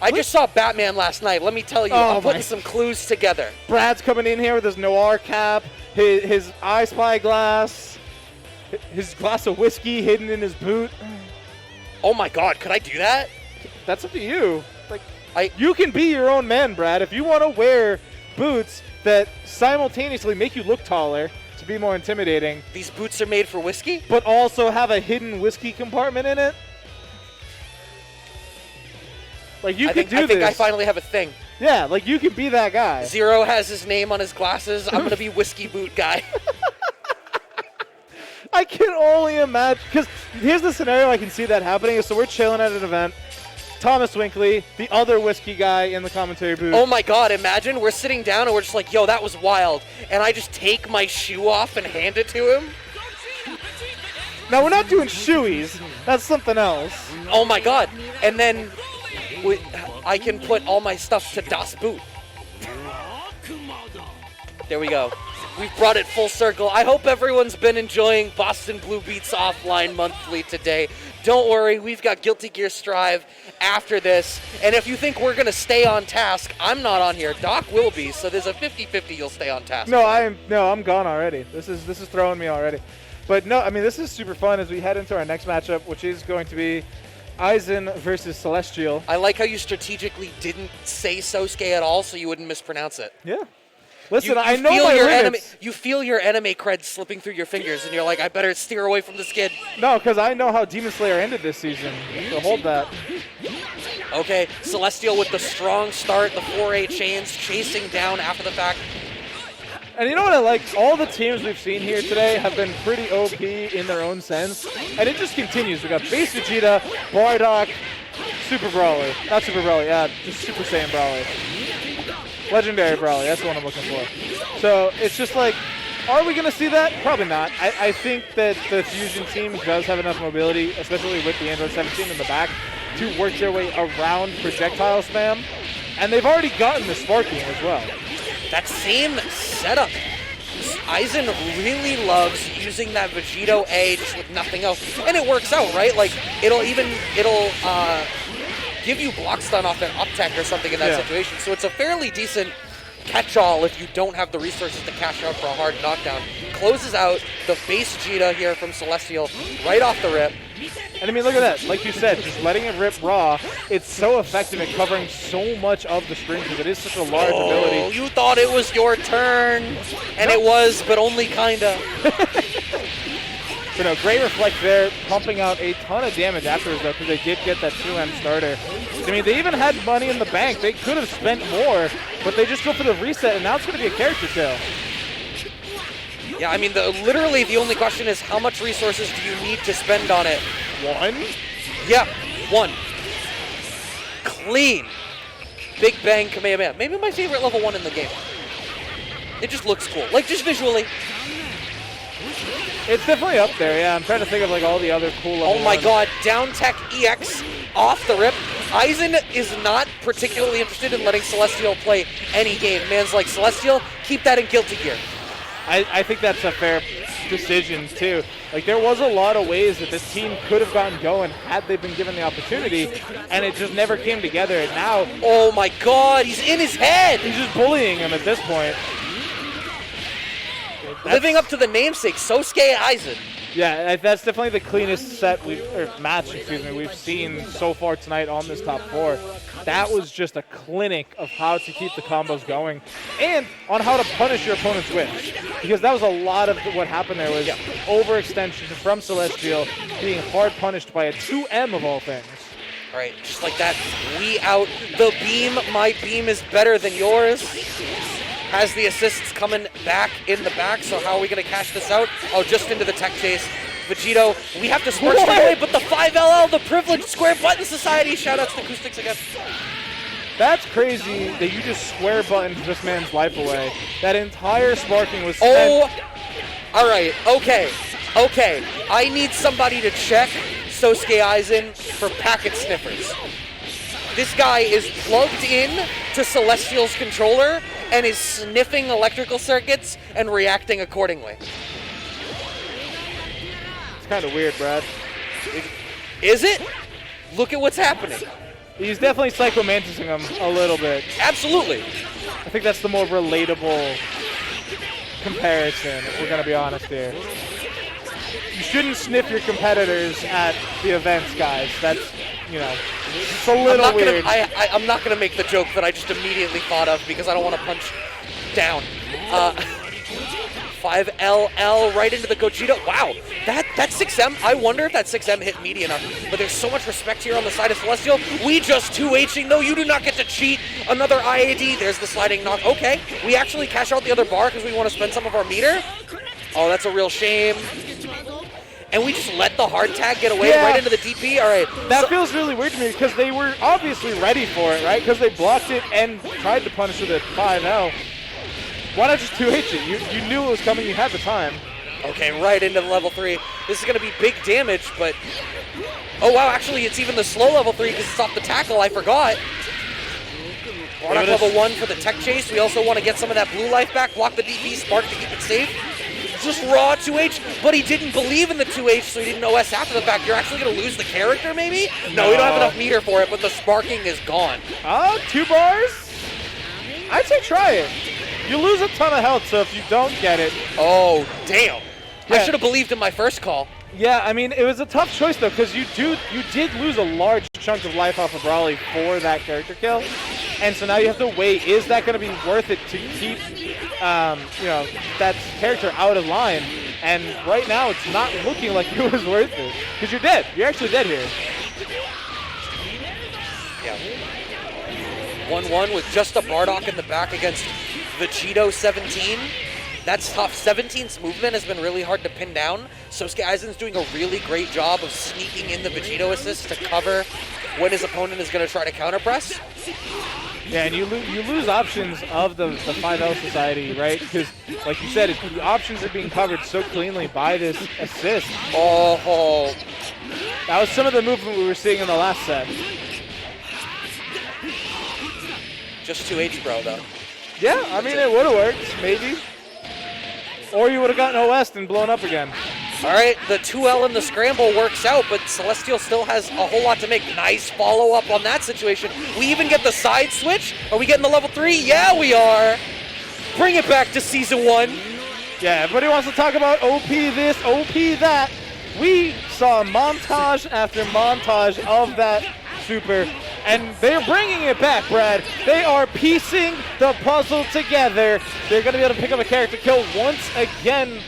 I just saw Batman last night. Let me tell you, I'm putting some clues together. Brad's coming in here with his noir cap, his I Spy glass, his glass of whiskey hidden in his boot. Oh my God, could I do that? That's up to you. You can be your own man, Brad. If you want to wear boots that simultaneously make you look taller to be more intimidating. These boots are made for whiskey? But also have a hidden whiskey compartment in it. I think I finally have a thing. Yeah, you can be that guy. Zero has his name on his glasses. I'm going to be whiskey boot guy. I can only imagine, because here's the scenario I can see that happening. So we're chilling at an event. Thomas Winkley, the other whiskey guy in the commentary booth. Oh my God, imagine we're sitting down and we're just like, yo, that was wild. And I just take my shoe off and hand it to him. Now, we're not doing shoeies. That's something else. Oh my God. And then I can put all my stuff to Das Boot. There we go. We've brought it full circle. I hope everyone's been enjoying Boston Blue Beats Offline Monthly today. Don't worry, we've got Guilty Gear Strive after this. And if you think we're going to stay on task, I'm not on here. Doc will be, so there's a 50-50 you'll stay on task. I'm gone already. This is throwing me already. But no, I mean, this is super fun as we head into our next matchup, which is going to be Aizen versus Celestial. I like how you strategically didn't say Sousuke at all so you wouldn't mispronounce it. Yeah. Listen, I know my limits. You feel your anime cred slipping through your fingers, and you're like, I better steer away from this kid. No, because I know how Demon Slayer ended this season, so hold that. Okay, Celestial with the strong start, the 4-8 chains, chasing down after the fact. And you know what I like? All the teams we've seen here today have been pretty OP in their own sense, and it just continues. We got Base Vegeta, Bardock, Super Brawler. Not Super Brawler, yeah, just Super Saiyan Brawler. Legendary Brawler, that's the one I'm looking for. So it's just like, are we going to see that? Probably not. I think that the Fusion team does have enough mobility, especially with the Android 17 in the back, to work their way around projectile spam. And they've already gotten the sparking as well. That same setup. Aizen really loves using that Vegito A just with nothing else. And it works out, right? It'll give you block stun off an up tech or something in that situation. So it's a fairly decent catch-all if you don't have the resources to cash out for a hard knockdown. Closes out the base Vegeta here from Celestial right off the rip. And I mean, look at that. Like you said, just letting it rip raw, it's so effective at covering so much of the screen because it is such a large ability. You thought it was your turn, and it was, but only kinda. So no, great reflect there, pumping out a ton of damage afterwards though, because they did get that 2M starter. I mean, they even had money in the bank. They could have spent more, but they just go for the reset, and now it's going to be a character kill. Yeah, I mean, literally the only question is how much resources do you need to spend on it? 1? Yeah, 1. Clean. Big Bang Kamehameha. Maybe my favorite level 1 in the game. It just looks cool. Just visually. It's definitely up there, yeah. I'm trying to think of all the other cool level Oh my God, down tech EX off the rip. Aizen is not particularly interested in letting Celestial play any game. Man's like, Celestial, keep that in Guilty Gear. I think that's a fair decision, too. There was a lot of ways that this team could have gotten going had they been given the opportunity, and it just never came together. And now... Oh my God, he's in his head! He's just bullying him at this point. Living up to the namesake, SousukeAizen. Yeah, that's definitely the cleanest match we've seen so far tonight on this top 4. That was just a clinic of how to keep the combos going and on how to punish your opponent's whiffs. Because that was a lot of what happened there was overextension from Celestial being hard punished by a 2M of all things. All right, just like that, we out the beam. My beam is better than yours. Has the assists coming back in the back, so how are we going to cash this out? Oh, just into the tech chase. Vegito, we have to scorch straight away, but the 5LL, the privileged square button society. Shoutouts to Acoustics again. That's crazy that you just square buttoned this man's life away. That entire sparking was spent. All right, okay. I need somebody to check SousukeAizen for packet sniffers. This guy is plugged in to Celestial's controller and is sniffing electrical circuits and reacting accordingly. It's kind of weird, Brad. Is it? Look at what's happening. He's definitely psychomanticing him a little bit. Absolutely. I think that's the more relatable comparison, if we're going to be honest here. You shouldn't sniff your competitors at the events, guys. That's, it's a little weird. I'm not going to make the joke that I just immediately thought of because I don't want to punch down. 5LL right into the Gogeta. Wow, that 6M, I wonder if that 6M hit meaty enough. But there's so much respect here on the side of Celestial. We just 2H'ing though. You do not get to cheat. Another IAD. There's the sliding knock. Okay, we actually cash out the other bar because we want to spend some of our meter. Oh, that's a real shame. And we just let the hard tag get away right into the DP. All right. That feels really weird to me because they were obviously ready for it, right? Because they blocked it and tried to punish with a 5L. Why not just 2H it? You knew it was coming. You had the time. Okay, right into the level 3. This is going to be big damage, but... Oh, wow, actually, it's even the slow level 3 because it's off the tackle. I forgot. Bardock level 1 for the tech chase. We also want to get some of that blue life back. Block the DP spark to keep it safe. Just raw 2H, but he didn't believe in the 2H, so he didn't OS after the fact. You're actually going to lose the character, maybe? No, we don't have enough meter for it, but the sparking is gone. 2 bars? I'd say try it. You lose a ton of health, so if you don't get it... Oh, damn. Yeah. I should have believed in my first call. Yeah, I mean, it was a tough choice, though, because you did lose a large chunk of life off of Brawley for that character kill. And so now you have to weigh, is that going to be worth it to keep, that character out of line? And right now, it's not looking like it was worth it. Because you're dead. You're actually dead here. Yeah. 1-1 with just a Bardock in the back against Vegito 17. That's tough. 17's movement has been really hard to pin down. SousukeAizen's doing a really great job of sneaking in the Vegito assist to cover when his opponent is going to try to counter press. Yeah, and you lose options of the 5L society, right? Because, like you said, the options are being covered so cleanly by this assist. Oh. That was some of the movement we were seeing in the last set. Just 2H, bro, though. Yeah, I mean, it would have worked, maybe. Or you would have gotten OS'd and blown up again. All right, the 2L in the scramble works out, but Celestial still has a whole lot to make. Nice follow-up on that situation. We even get the side switch. Are we getting the level 3? Yeah, we are. Bring it back to Season 1. Yeah, everybody wants to talk about OP this, OP that. We saw montage after montage of that super, and they're bringing it back, Brad. They are piecing the puzzle together. They're going to be able to pick up a character kill once again.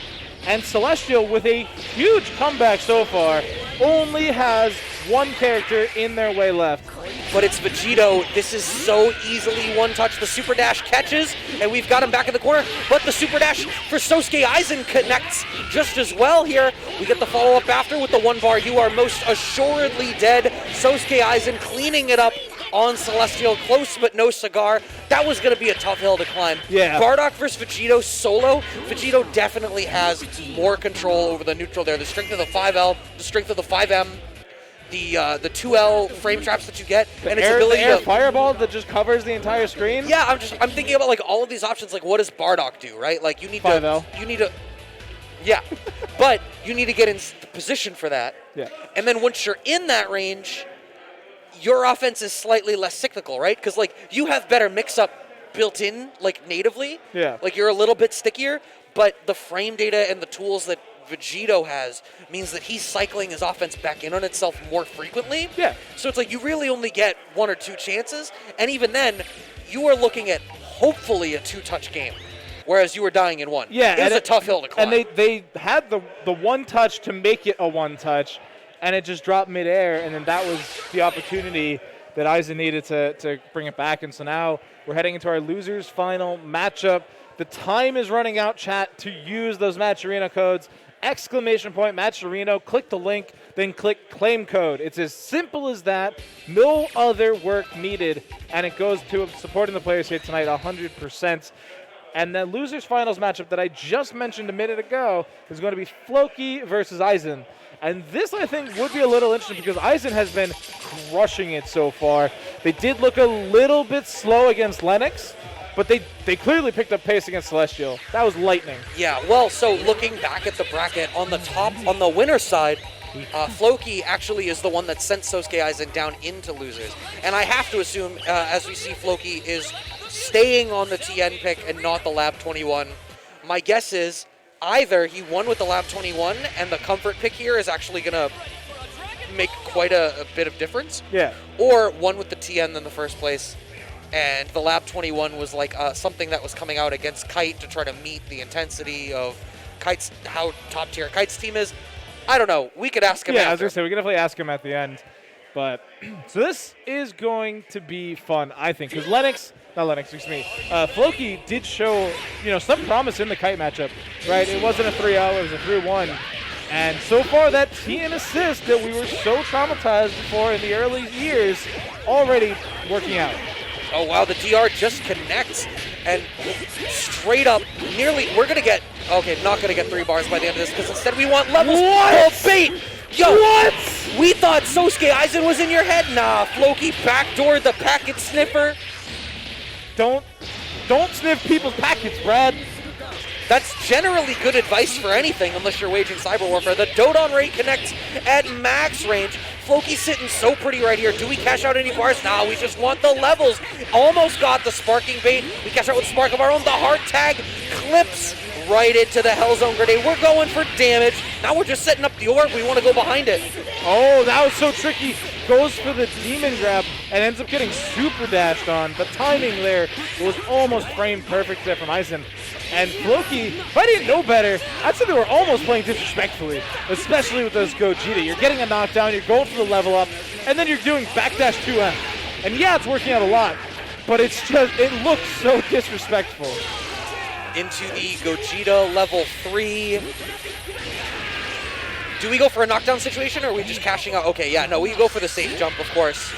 And Celestial, with a huge comeback so far, only has one character in their way left. But it's Vegito. This is so easily one touch. The super dash catches, and we've got him back in the corner. But the super dash for SousukeAizen connects just as well here. We get the follow-up after with the 1 bar. You are most assuredly dead. SousukeAizen cleaning it up on Celestial. Close but no cigar. That was going to be a tough hill to climb. Yeah. Bardock versus Vegito solo. Vegito definitely has more control over the neutral there. The strength of the 5L, the strength of the 5M, the 2L frame traps that you get, and its ability the air to fireball that just covers the entire screen. Yeah, I'm thinking about like all of these options. Like, what does Bardock do, right? Like, you need 5L. Yeah, but you need to get in position for that. Yeah. And then once you're in that range, your offense is slightly less cyclical, right? Because like you have better mix-up built in, like natively. Yeah. Like you're a little bit stickier, but the frame data and the tools that Vegito has means that he's cycling his offense back in on itself more frequently. Yeah. So it's like you really only get 1 or 2 chances, and even then, you are looking at hopefully a 2-touch game, whereas you were dying in 1. Yeah, it was a tough hill to climb. And they had the 1 touch to make it a 1 touch, and it just dropped midair, and then that was the opportunity that Aizen needed to bring it back. And so now we're heading into our losers final matchup. The time is running out, chat, to use those Matcherino codes. ! Matcherino, click the link, then click claim code. It's as simple as that. No other work needed, and it goes to supporting the players here tonight 100%. And the losers finals matchup that I just mentioned a minute ago is going to be Flokey versus Aizen. And this, I think, would be a little interesting because Aizen has been crushing it so far. They did look a little bit slow against Lennox, but they clearly picked up pace against Celestial. That was lightning. Yeah, well, so looking back at the bracket, on the top, on the winner's side, Flokey actually is the one that sent SousukeAizen down into losers. And I have to assume, as we see, Flokey is staying on the TN pick and not the Lab 21. My guess is either he won with the Lab 21 and the comfort pick here is actually going to make quite a bit of difference. Yeah. Or won with the TN in the first place, and the Lab 21 was like something that was coming out against Kite to try to meet the intensity of Kite's, how top tier Kite's team is. I don't know. We could ask him after. Yeah, I was going to say, we can definitely ask him at the end. But, so this is going to be fun, I think, because Flokey did show, some promise in the Kite matchup, right? It wasn't a 3-0, it was a 3-1. And so far, that TN assist that we were so traumatized for in the early years, already working out. Oh, wow, the DR just connects, and straight up, we're going to get, not going to get 3 bars by the end of this, because instead we want levels. What? Oh, bait! Yo, what? We thought SousukeAizen was in your head. Nah, Flokey backdoored the packet sniffer. Don't sniff people's packets, Brad. That's generally good advice for anything, unless you're waging cyber warfare. The Dodon rate connects at max range. Flokey's sitting so pretty right here. Do we cash out any bars? Nah, we just want the levels. Almost got the sparking bait. We cash out with spark of our own. The heart tag clips right into the Hellzone grenade. We're going for damage. Now we're just setting up the orb. We want to go behind it. Oh, that was so tricky. Goes for the demon grab and ends up getting super dashed on. The timing there was almost framed perfect there from Aizen. And Flokey, if I didn't know better, I'd say they were almost playing disrespectfully, especially with those Gogeta. You're getting a knockdown, you're going for the level up, and then you're doing backdash 2M. And yeah, it's working out a lot, but it looks so disrespectful. Into the Gogeta level 3. Do we go for a knockdown situation, or are we just cashing out? Okay, yeah, no, we go for the safe jump, of course.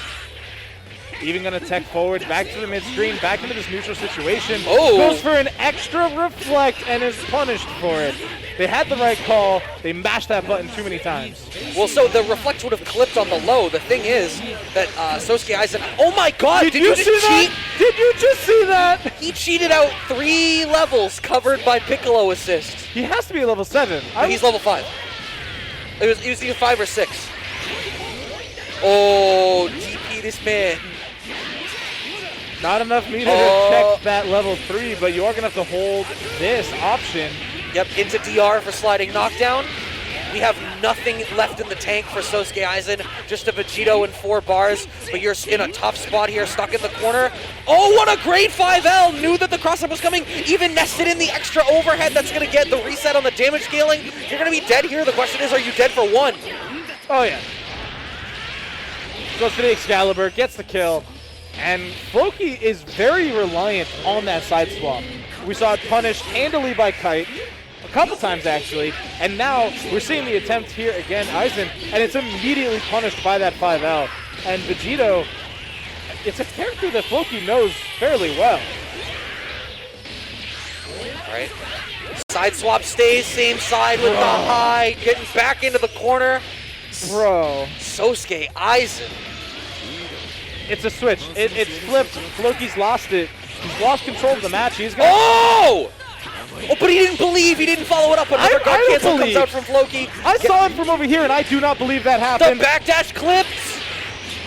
Even going to tech forward, back to the mid-screen, back into this neutral situation. Oh! Goes for an extra reflect and is punished for it. They had the right call. They mashed that button too many times. Well, so the reflect would have clipped on the low. The thing is that SousukeAizen... Oh my god! Did you just cheat? That? Did you just see that? He cheated out 3 levels covered by Piccolo assist. He has to be a level 7. No, he's level 5. It was either 5 or 6. Oh, DP this man. Not enough meter to check that level 3, but you are going to have to hold this option. Yep, into DR for sliding knockdown. We have nothing left in the tank for SousukeAizen, just a Vegito and 4 bars, but you're in a tough spot here, stuck in the corner. Oh, what a great 5L! Knew that the cross-up was coming, even nested in the extra overhead that's going to get the reset on the damage scaling. You're going to be dead here. The question is, are you dead for 1? Oh, yeah. Goes for the Excalibur, gets the kill. And Flokey is very reliant on that side swap. We saw it punished handily by Kite, a couple times actually, and now we're seeing the attempt here again, Aizen, and it's immediately punished by that 5L. And Vegito, it's a character that Flokey knows fairly well. All right. Side swap stays, same side with the high, getting back into the corner. Bro. SousukeAizen. It's a switch. It's flipped. Flokey's lost it. He's lost control of the match. He's gonna. Oh! Oh, but he didn't believe. He didn't follow it up. Another guard cancel comes out from Flokey. I saw it from over here, and I do not believe that happened. The backdash clips.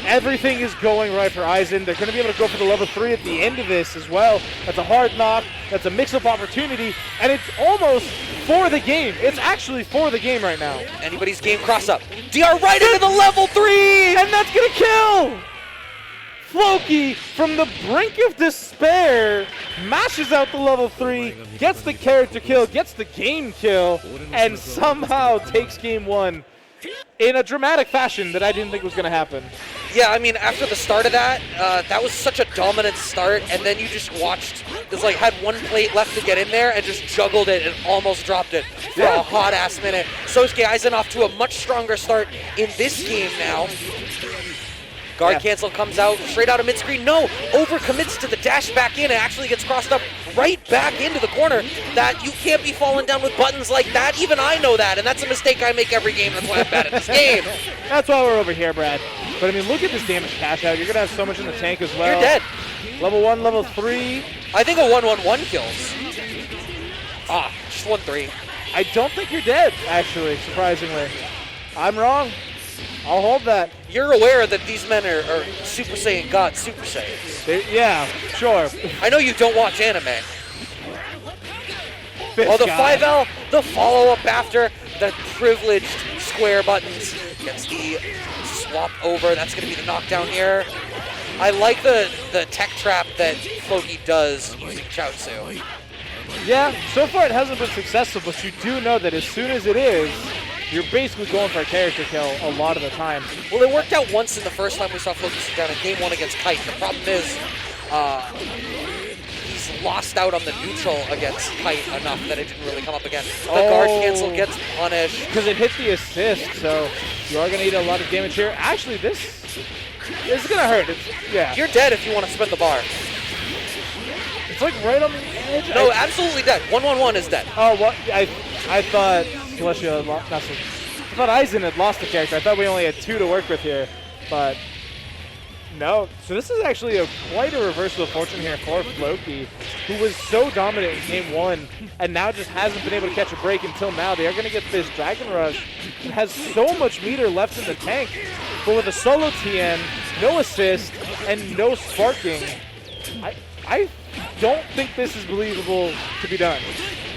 Everything is going right for Aizen. They're going to be able to go for the level 3 at the end of this as well. That's a hard knock. That's a mix-up opportunity, and it's almost for the game. It's actually for the game right now. Anybody's game cross-up. DR right into the level 3, and that's going to kill. Flokey, from the brink of despair, mashes out the level 3, gets the character kill, gets the game kill, and somehow takes game 1 in a dramatic fashion that I didn't think was going to happen. Yeah, I mean, after the start of that, that was such a dominant start, and then you just watched, it's like had one plate left to get in there and just juggled it and almost dropped it for a hot-ass minute. SousukeAizen off to a much stronger start in this game now. Guard cancel comes out, straight out of mid-screen. No, overcommits to the dash back in and actually gets crossed up right back into the corner. That you can't be falling down with buttons like that. Even I know that, and that's a mistake I make every game. That's why I'm bad at this game. That's why we're over here, Brad. But I mean, look at this damage cash out. You're going to have so much in the tank as well. You're dead. Level 1, level 3. I think a 1-1-1 kills. Just 1-3. I don't think you're dead, actually, surprisingly. I'm wrong. I'll hold that. You're aware that these men are Super Saiyan God Super Saiyans. Yeah, sure. I know you don't watch anime. Fish The guy. 5L, the follow-up after the privileged square buttons. Gets the swap over. That's going to be the knockdown here. I like the tech trap that Flokey does using Chaozu. Yeah, so far it hasn't been successful, but you do know that as soon as it is, you're basically going for a character kill a lot of the time. Well, it worked out once in the first time we saw Flokey sit down in Game 1 against Kite. The problem is he's lost out on the neutral against Kite enough that it didn't really come up again. The guard cancel gets punished. Because it hit the assist, so you are going to eat a lot of damage here. Actually, this is going to hurt. You're dead if you want to spin the bar. It's like right on the edge. No, absolutely dead. 1-1-1 is dead. Oh, what? I thought Celestia had lost. I thought Aizen had lost the character. I thought we only had 2 to work with here, but no. So this is actually quite a reversal of fortune here for Flokey, who was so dominant in Game 1 and now just hasn't been able to catch a break until now. They are going to get this Dragon Rush. It has so much meter left in the tank, but with a solo TN, no assist, and no sparking, I don't think this is believable to be done.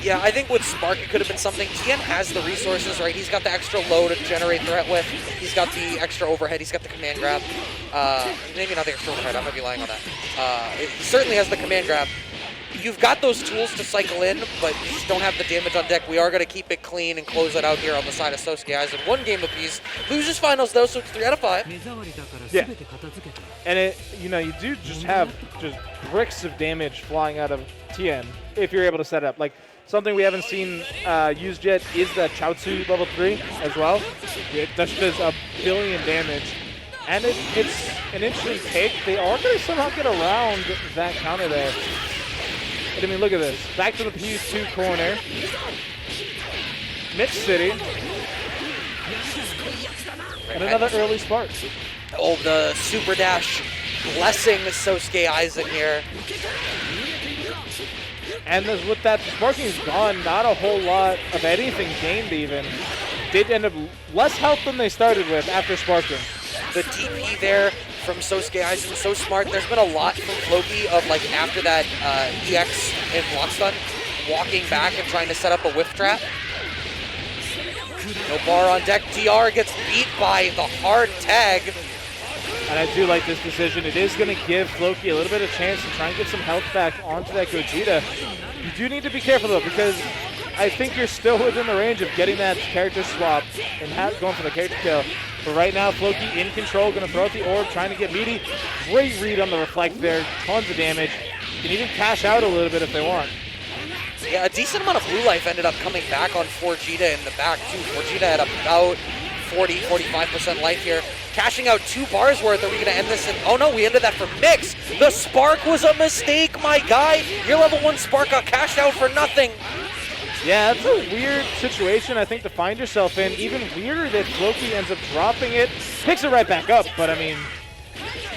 Yeah, I think with Spark it could have been something. Tien has the resources, right? He's got the extra low to generate threat with. He's got the extra overhead. He's got the command grab. Maybe not the extra overhead. I might be lying on that. He certainly has the command grab. You've got those tools to cycle in, but you just don't have the damage on deck. We are going to keep it clean and close it out here on the side of SousukeAizen. 1 game apiece. Loses finals though, so it's 3 out of 5. Yeah. And you do just have bricks of damage flying out of Tien if you're able to set it up. Like, something we haven't seen used yet is the Chaozu level 3 as well. It does a billion damage. And it's an interesting take. They are going to somehow get around that counter there. But I mean, look at this. Back to the PS2 corner. Mixed City. And another early spark. Oh, the super dash blessing SousukeAizen here. And with that sparking is gone, not a whole lot of anything gained even. Did end up less health than they started with after sparking. The TP there from SousukeAizen, so smart. There's been a lot from Flokey of like after that EX and block stun, walking back and trying to set up a whiff trap. No bar on deck. DR gets beat by the hard tag. And I do like this decision. It is going to give Flokey a little bit of chance to try and get some health back onto that Gogeta. You do need to be careful though, because I think you're still within the range of getting that character swap and going for the character kill. But right now, Flokey in control, going to throw out the orb, trying to get meaty. Great read on the reflect there, tons of damage. Can even cash out a little bit if they want. Yeah, a decent amount of blue life ended up coming back on 4Gita in the back too. 4Gita had about 40-45% life here. Cashing out 2 bars worth. Are we going to end this? Oh no, we ended that for Mix. The spark was a mistake, my guy. Your level 1 spark got cashed out for nothing. Yeah, that's a weird situation, I think, to find yourself in. Even weirder that Flokey ends up dropping it, picks it right back up, but I mean,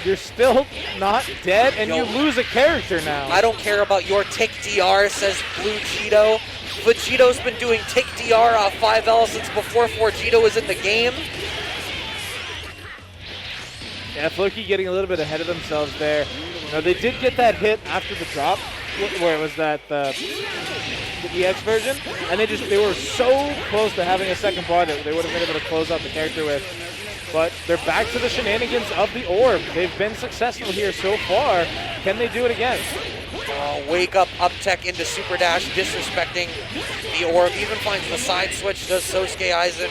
you're still not dead, and you lose a character now. I don't care about your tick DR, says Blue Cheeto. Vegeto's been doing tick DR off 5L since before 4Gito was in the game. Yeah, Flokey getting a little bit ahead of themselves there. Now, they did get that hit after the drop, where it was that the EX version, and they were so close to having a second bar that they would have been able to close out the character with. But they're back to the shenanigans of the orb. They've been successful here so far. Can they do it again? Wake up tech into super dash, disrespecting the orb. Even finds the side switch, does SousukeAizen.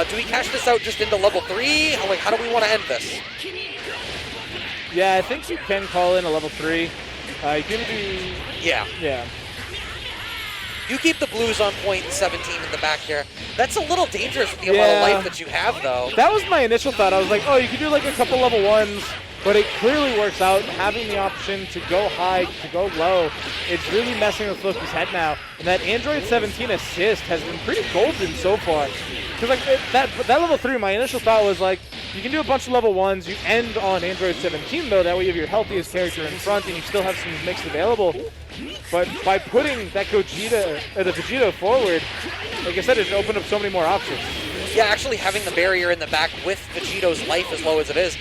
Do we cash this out just into level 3? How do we want to end this? Yeah, I think you can call in a level 3. You can do... Yeah. Yeah. You keep the blues on point 17 in the back here. That's a little dangerous with the amount of life that you have, though. That was my initial thought. I was like, oh, you could do like a couple level 1s, but it clearly works out having the option to go high, to go low. It's really messing with Flokey's head now. And that Android 17 assist has been pretty golden so far. Because like that level 3, my initial thought was like, you can do a bunch of level 1s. You end on Android 17, though. That way you have your healthiest character in front, and you still have some mix available. But by putting that Gogeta, or the Vegito forward, like I said, it's opened up so many more options. Yeah, actually having the barrier in the back with Vegito's life as low as it is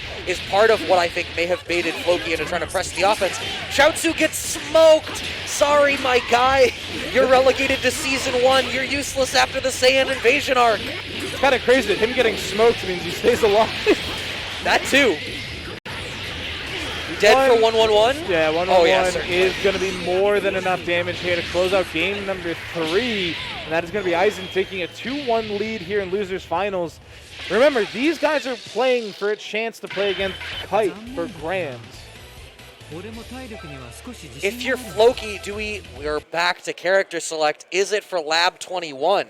part of what I think may have baited Flokey into trying to press the offense. Chaozu gets smoked! Sorry, my guy. You're relegated to Season 1. You're useless after the Saiyan invasion arc. It's kind of crazy that him getting smoked means he stays alive. That too. Dead for 1-1-1? Yeah, 1-1-1 is going to be more than enough damage here to close out game number 3. And that is going to be Aizen taking a 2-1 lead here in Losers Finals. Remember, these guys are playing for a chance to play against Kite for Grands. If you're Flokey, we're back to character select. Is it for Lab 21?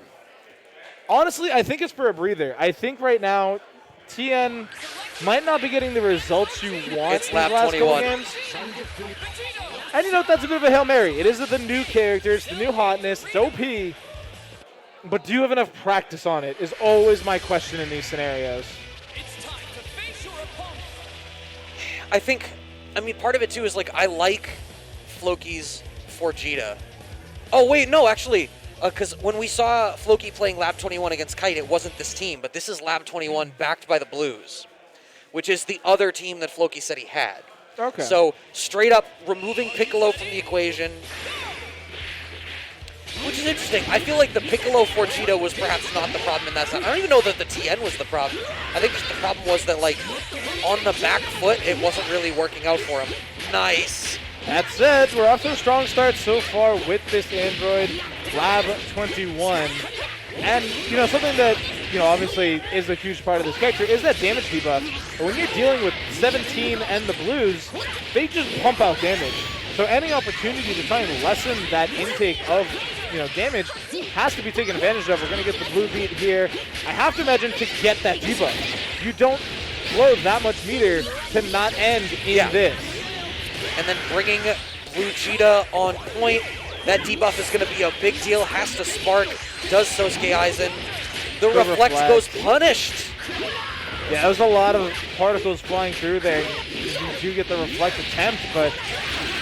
Honestly, I think it's for a breather. I think right now, TN might not be getting the results you want it's in Lab these last 21. couple games. And you know, that's a bit of a Hail Mary. It is the new characters, the new hotness, it's OP. But do you have enough practice on it is always my question in these scenarios. I mean, part of it too is like, I like Flokey's Vegeta. Oh wait, no, actually, because when we saw Flokey playing Lab 21 against Kite, it wasn't this team, but this is Lab 21 backed by the Blues, which is the other team that Flokey said he had. Okay. So straight up removing Piccolo from the equation, which is interesting. I feel like the Piccolo Vegeta was perhaps not the problem in that sense. I don't even know that the TN was the problem. I think just the problem was that, like, on the back foot, it wasn't really working out for him. Nice. That said, we're off to a strong start so far with this Android Lab 21. And, you know, something that, you know, obviously is a huge part of this character is that damage debuff. But when you're dealing with 17 and the Blues, they just pump out damage. So any opportunity to try and lessen that intake of, you know, damage has to be taken advantage of. We're going to get the blue beat here. I have to imagine to get that debuff. You don't blow that much meter to not end in this. And then bringing Blue Cheetah on point. That debuff is going to be a big deal. Has to spark. Does SousukeAizen. The reflect goes punished. Yeah, there was a lot of particles flying through there. You do get the reflect attempt, but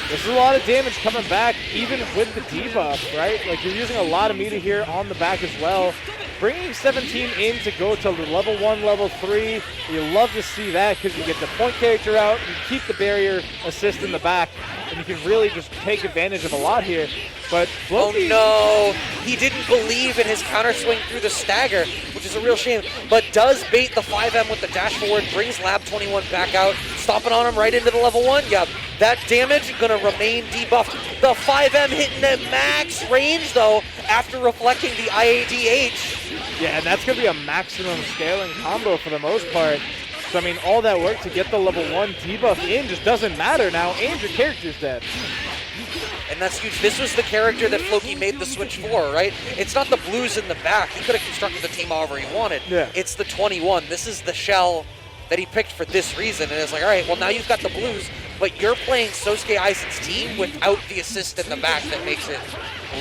there's a lot of damage coming back, even with the debuff, right? Like, you're using a lot of meter here on the back as well. Bringing 17 in to go to level 1, level 3. You love to see that because you get the point character out, you keep the barrier assist in the back, and you can really just take advantage of a lot here. But Flokey, oh no, he didn't believe in his counter swing through the stagger, which is a real shame, but does bait the 5M with the dash forward, brings Lab 21 back out, stomping on him right into the level 1. Yeah, that damage gonna remain debuffed. The 5M hitting at max range though, after reflecting the IADH. Yeah, and that's gonna be a maximum scaling combo for the most part. So I mean, all that work to get the level 1 debuff in just doesn't matter now, and your character's dead. And that's huge. This was the character that Flokey made the switch for, right? It's not the Blues in the back. He could have constructed the team however he wanted. Yeah. It's the 21. This is the shell that he picked for this reason. And it's like, all right, well, now you've got the Blues, but you're playing SousukeAizen's team without the assist in the back that makes it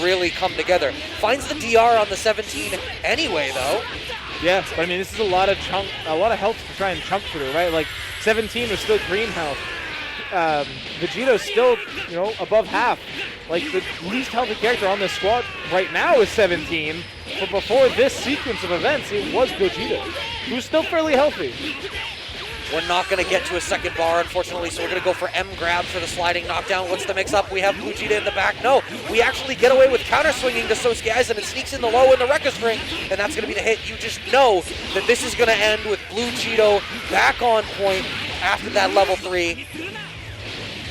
really come together. Finds the DR on the 17 anyway, though. Yeah, but I mean, this is a lot of health to try and chunk through, right? Like, 17 was still green health. Vegito's still, you know, above half. Like, the least healthy character on this squad right now is 17, but before this sequence of events, it was Gogeta, who's still fairly healthy. We're not going to get to a second bar, unfortunately, so we're going to go for M grab for the sliding knockdown. What's the mix-up? We have Blue Cheetah in the back. No, we actually get away with counter-swinging to SousukeAizen and sneaks in the low in the Rekka string, and that's going to be the hit. You just know that this is going to end with Blue Cheetah back on point after that level 3.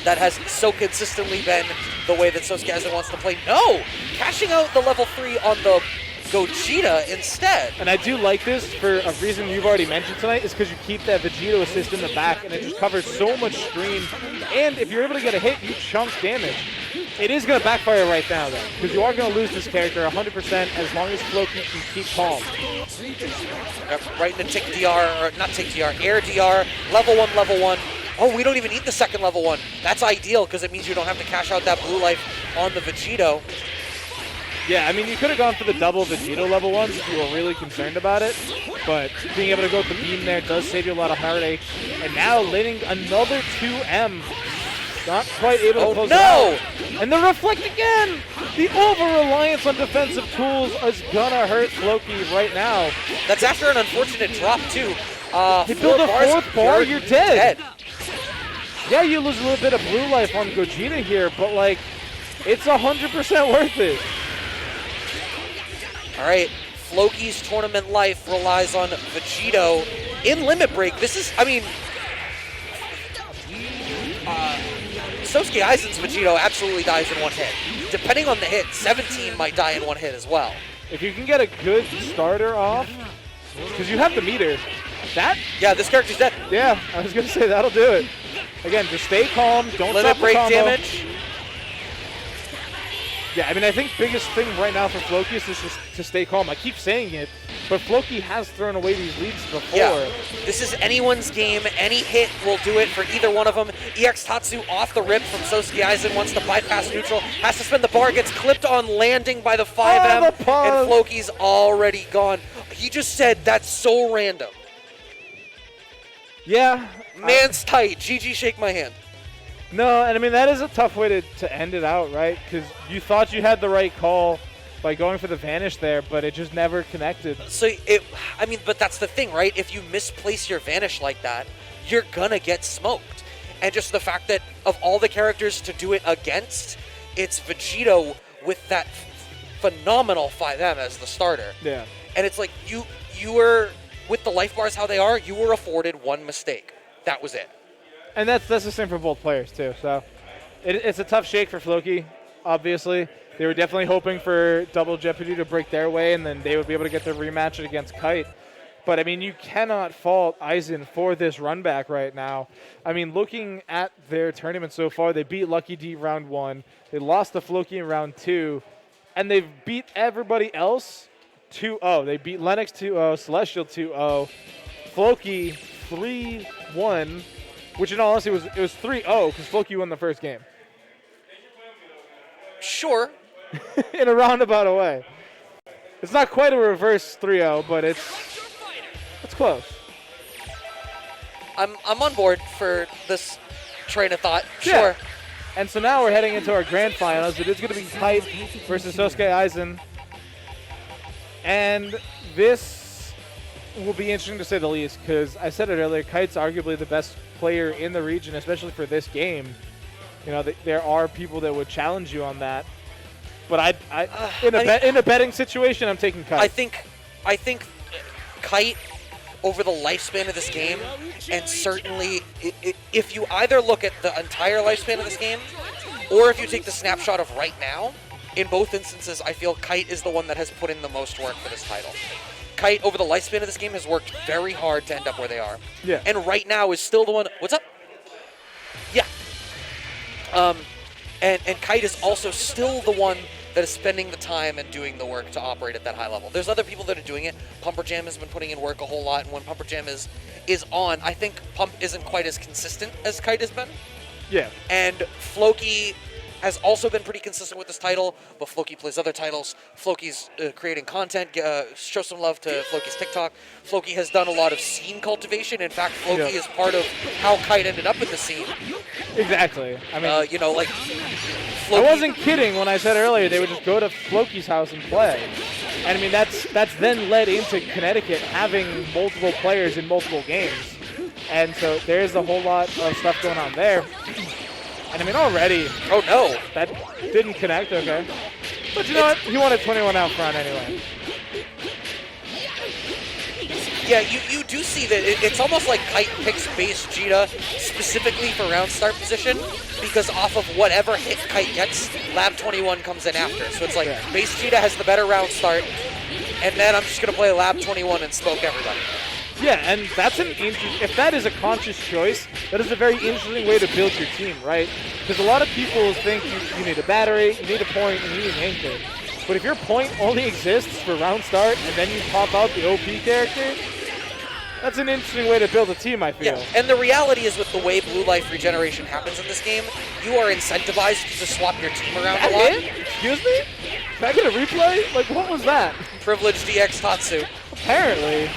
That has so consistently been the way that SousukeAizen wants to play. No! Cashing out the level 3 on the Gogeta instead. And I do like this for a reason you've already mentioned tonight, is because you keep that Vegito assist in the back, and it just covers so much stream. And if you're able to get a hit, you chunk damage. It is going to backfire right now, though, because you are going to lose this character 100% as long as Flokey can keep calm. Right into tick DR, or not tick DR, air DR, level 1, level 1. Oh, we don't even need the second level 1. That's ideal, because it means you don't have to cash out that blue life on the Vegito. Yeah, I mean, you could have gone for the double Vegito level 1s if you were really concerned about it, but being able to go with the beam there does save you a lot of heartache. And now landing another 2M. Not quite able to close it out. And the reflect again! The over-reliance on defensive tools is gonna hurt Flokey right now. That's after an unfortunate drop, too. He built a fourth bar, you're dead. Yeah, you lose a little bit of blue life on Gogeta here, but, like, it's 100% worth it. All right, Flokey's tournament life relies on Vegito in Limit Break. This is, I mean, SousukeAizen's Vegito absolutely dies in one hit. Depending on the hit, 17 might die in one hit as well. If you can get a good starter off, because you have the meter, that... Yeah, this character's dead. Yeah, I was going to say that'll do it. Again, just stay calm, don't Limit stop the Break combo. damage. Yeah, I mean, I think biggest thing right now for Flokey is just to stay calm. I keep saying it, but Flokey has thrown away these leads before. Yeah, this is anyone's game. Any hit will do it for either one of them. EX Tatsu off the rip from SousukeAizen, wants to bypass neutral, has to spin the bar, gets clipped on landing by the 5M, and Flokey's already gone. He just said that's so random. Yeah. Man's tight. GG, shake my hand. No, and I mean, that is a tough way to end it out, right? Because you thought you had the right call by going for the vanish there, but it just never connected. So, I mean, but that's the thing, right? If you misplace your vanish like that, you're gonna get smoked. And just the fact that of all the characters to do it against, it's Vegito with that phenomenal 5M as the starter. Yeah. And it's like, you were, with the life bars how they are, you were afforded one mistake. That was it. And that's the same for both players, too. So it's a tough shake for Flokey, obviously. They were definitely hoping for Double Jeopardy to break their way, and then they would be able to get their rematch against Kite. But, I mean, you cannot fault Aizen for this run back right now. I mean, looking at their tournament so far, they beat Lucky D round 1. They lost to Flokey in round 2. And they've beat everybody else 2-0. They beat Lennox 2-0, Celestial 2-0, Flokey 3-1. Which, in all honesty, it was 3-0 because Flokey won the first game. Sure. In a roundabout way. It's not quite a reverse 3-0, but it's close. I'm on board for this train of thought. Yeah. Sure. And so now we're heading into our grand finals. It is going to be Kite versus SousukeAizen. And this will be interesting to say the least because I said it earlier, Kite's arguably the best player in the region, especially for this game. You know, there are people that would challenge you on that. But in a betting situation, I'm taking Kite. I think Kite over the lifespan of this game, and certainly if you either look at the entire lifespan of this game, or if you take the snapshot of right now, in both instances, I feel Kite is the one that has put in the most work for this title. Kite, over the lifespan of this game, has worked very hard to end up where they are. Yeah. And right now is still the one... What's up? Yeah. And Kite is also still the one that is spending the time and doing the work to operate at that high level. There's other people that are doing it. Pumper Jam has been putting in work a whole lot, and when Pumper Jam is on, I think Pump isn't quite as consistent as Kite has been. Yeah. And Flokey has also been pretty consistent with this title, but Flokey plays other titles. Flokey's creating content. Show some love to Flokey's TikTok. Flokey has done a lot of scene cultivation. In fact, Flokey is part of how Kite ended up in the scene. Exactly. I mean, you know, like, Flokey, I wasn't kidding when I said earlier they would just go to Flokey's house and play. And I mean, that's then led into Connecticut having multiple players in multiple games. And so there's a whole lot of stuff going on there. And I mean, already. Oh, no. That didn't connect, okay. But you know what? He wanted 21 out front anyway. Yeah, you do see that it's almost like Kite picks base Jita specifically for round start position because off of whatever hit Kite gets, Lab 21 comes in after. So it's like base Jita has the better round start. and then I'm just going to play Lab 21 and smoke everybody. Yeah, and that's if that is a conscious choice, that is a very interesting way to build your team, right? Because a lot of people think you need a battery, you need a point, and you need an anchor. But if your point only exists for round start, and then you pop out the OP character, that's an interesting way to build a team, I feel. Yeah, and the reality is with the way blue life regeneration happens in this game, you are incentivized to swap your team around a lot. Excuse me? Can I get a replay? Like, what was that? Privileged DX Tatsu. Apparently.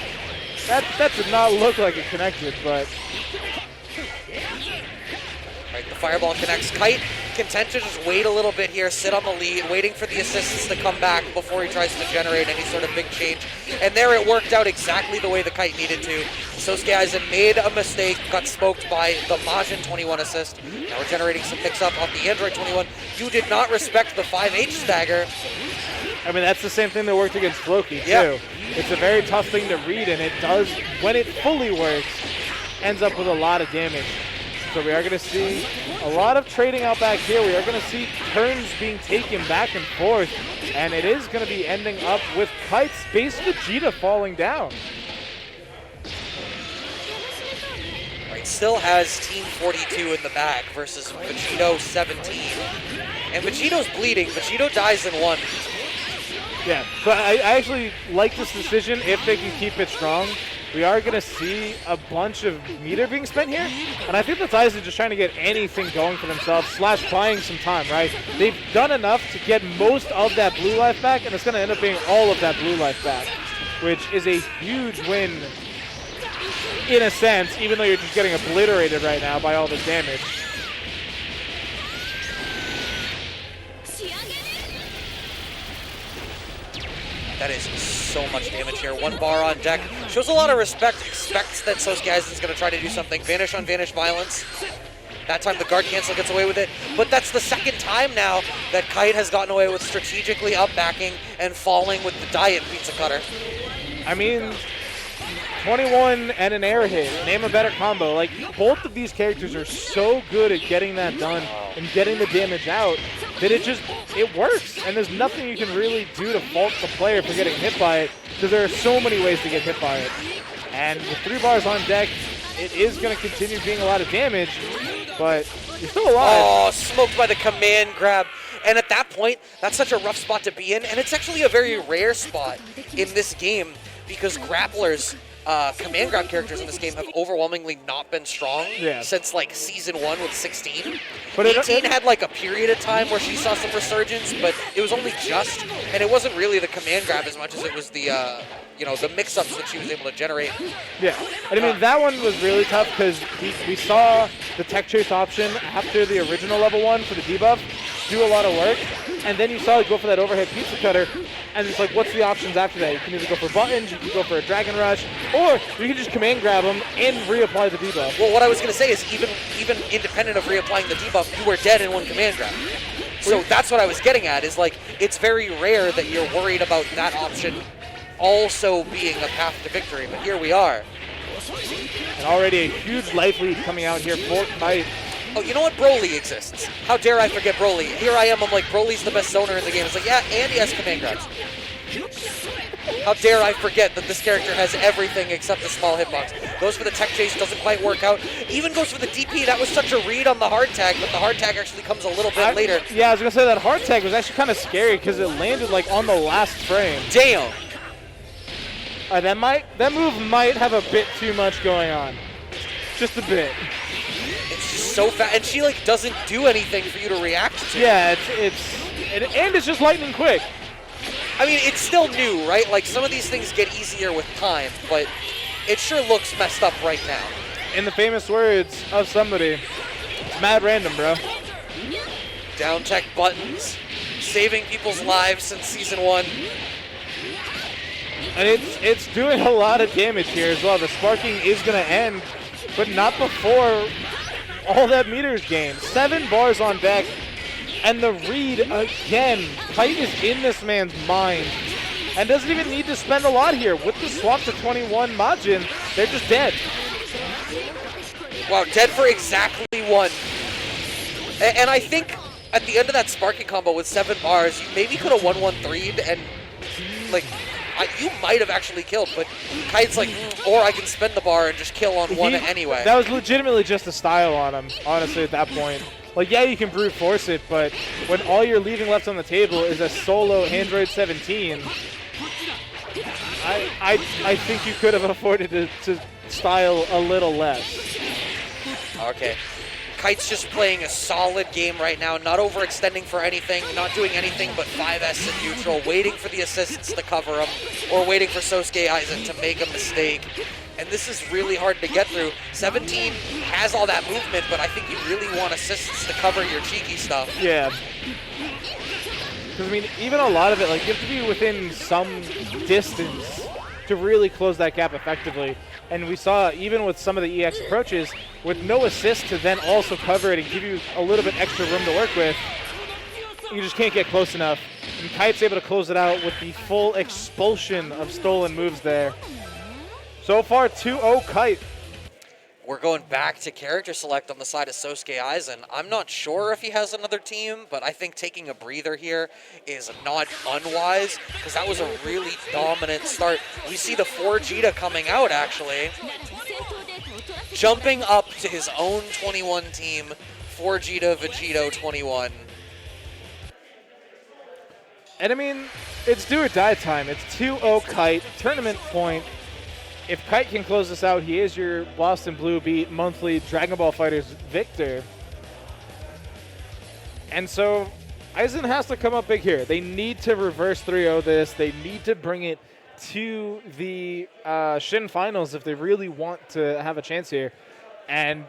That did not look like it connected, but... Right, the fireball connects. Kite content to just wait a little bit here, sit on the lead, waiting for the assistants to come back before he tries to generate any sort of big change. And there it worked out exactly the way the Kite needed to. SousukeAizen made a mistake, got smoked by the Majin 21 assist. Now we're generating some picks up off the Android 21. You did not respect the 5H stagger. I mean, that's the same thing that worked against Flokey, too. Yeah. It's a very tough thing to read, and it does, when it fully works, ends up with a lot of damage. So we are going to see a lot of trading out back here. We are going to see turns being taken back and forth, and it is going to be ending up with Kite's base Vegeta falling down. Right, still has Team 42 in the back versus Vegito 17. And Vegito's bleeding. Vegito dies in 1. Yeah, but I actually like this decision if they can keep it strong. We are going to see a bunch of meter being spent here, and I think that's Aizen just trying to get anything going for themselves, / buying some time, right? They've done enough to get most of that blue life back, and it's going to end up being all of that blue life back, which is a huge win in a sense, even though you're just getting obliterated right now by all this damage. That is so much damage here. 1 bar on deck. Shows a lot of respect. Expects that SousukeAizen is going to try to do something. Vanish on Vanish violence. That time the guard cancel gets away with it. But that's the second time now that Kite has gotten away with strategically up backing and falling with the diet pizza cutter. I mean, 21 and an air hit. Name a better combo. Like, both of these characters are so good at getting that done and getting the damage out that it works. And there's nothing you can really do to fault the player for getting hit by it, because there are so many ways to get hit by it. And with 3 bars on deck, it is going to continue being a lot of damage, but you're still alive. Oh, smoked by the command grab. And at that point, that's such a rough spot to be in. And it's actually a very rare spot in this game, because grapplers, command grab characters in this game have overwhelmingly not been strong since like season 1 with 16. But 18 had like a period of time where she saw some resurgence, but it was only just, and it wasn't really the command grab as much as it was the the mix-ups that she was able to generate. Yeah, and I mean, that one was really tough because we saw the tech chase option after the original level 1 for the debuff do a lot of work, and then you saw it go for that overhead pizza cutter, and it's like, what's the options after that? You can either go for buttons, you can go for a dragon rush, or you can just command grab them and reapply the debuff. Well, what I was going to say is even independent of reapplying the debuff, you were dead in 1 command grab. So that's what I was getting at, is like, it's very rare that you're worried about that option also being a path to victory, but here we are. And already a huge life lead coming out here for Kite. Oh, you know what? Broly exists. How dare I forget Broly? Here I am, I'm like, Broly's the best zoner in the game. It's like, yeah, and he has command grabs. How dare I forget that this character has everything except a small hitbox. Goes for the tech chase, doesn't quite work out. Even goes for the DP. That was such a read on the hard tag, but the hard tag actually comes a little bit later. Yeah, I was going to say that hard tag was actually kind of scary because it landed like on the last frame. Damn. That move might have a bit too much going on. Just a bit. It's just so fast, and she like doesn't do anything for you to react to. Yeah, it's just lightning quick. I mean, it's still new, right? Like, some of these things get easier with time, but it sure looks messed up right now. In the famous words of somebody, it's mad random, bro. Down tech buttons, saving people's lives since season 1. And it's doing a lot of damage here as well. The sparking is going to end, but not before all that meter is gained. 7 bars on deck, and the read again. Kite is in this man's mind and doesn't even need to spend a lot here. With the swap to 21 Majin, they're just dead. Wow, dead for exactly 1. And I think at the end of that sparking combo with 7 bars, you maybe could have 1-1-3'd and like you might have actually killed, but Kite's like, or I can spend the bar and just kill on one anyway. That was legitimately just a style on him, honestly, at that point. Like, yeah, you can brute force it, but when all you're leaving left on the table is a solo Android 17, I think you could have afforded to style a little less. Okay. Kite's just playing a solid game right now, not overextending for anything, not doing anything but 5S in neutral, waiting for the assists to cover him, or waiting for SousukeAizen to make a mistake. And this is really hard to get through. 17 has all that movement, but I think you really want assists to cover your cheeky stuff. Yeah. Because, I mean, even a lot of it, like, you have to be within some distance to really close that gap effectively. And we saw, even with some of the EX approaches, with no assist to then also cover it and give you a little bit extra room to work with, you just can't get close enough. And Kite's able to close it out with the full expulsion of stolen moves there. So far, 2-0 Kite. We're going back to character select on the side of SousukeAizen. I'm not sure if he has another team, but I think taking a breather here is not unwise, because that was a really dominant start. We see the 4Jita coming out, actually. Jumping up to his own 21 team, 4Jita Vegito 21. And I mean, it's do or die time. It's 2-0 Kite, tournament point. If Kite can close this out, he is your BostonBlueBeat monthly Dragon Ball FighterZ victor. And so, Aizen has to come up big here. They need to reverse 3-0 this. They need to bring it to the Shin Finals if they really want to have a chance here. And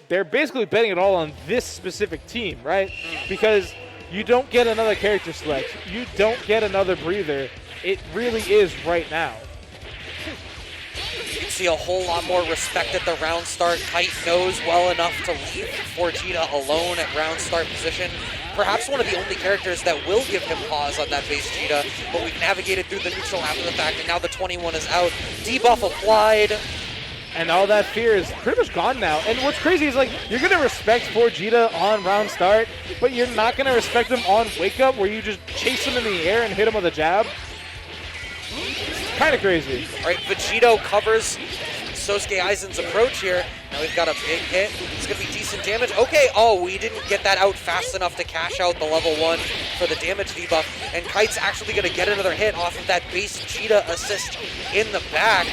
they're basically betting it all on this specific team, right? Because you don't get another character select. You don't get another breather. It really is right now. You can see a whole lot more respect at the round start. Kite knows well enough to leave 4Jita alone at round start position. Perhaps one of the only characters that will give him pause on that base Jita, but we've navigated through the neutral after the fact, and now the 21 is out. Debuff applied. And all that fear is pretty much gone now. And what's crazy is, like, you're going to respect 4Jita on round start, but you're not going to respect him on wake up where you just chase him in the air and hit him with a jab. Kind of crazy. All right, Vegito covers SousukeAizen's approach here. Now we've got a big hit. It's going to be decent damage. Okay, oh, we didn't get that out fast enough to cash out the level 1 for the damage debuff. And Kite's actually going to get another hit off of that base Jita assist in the back.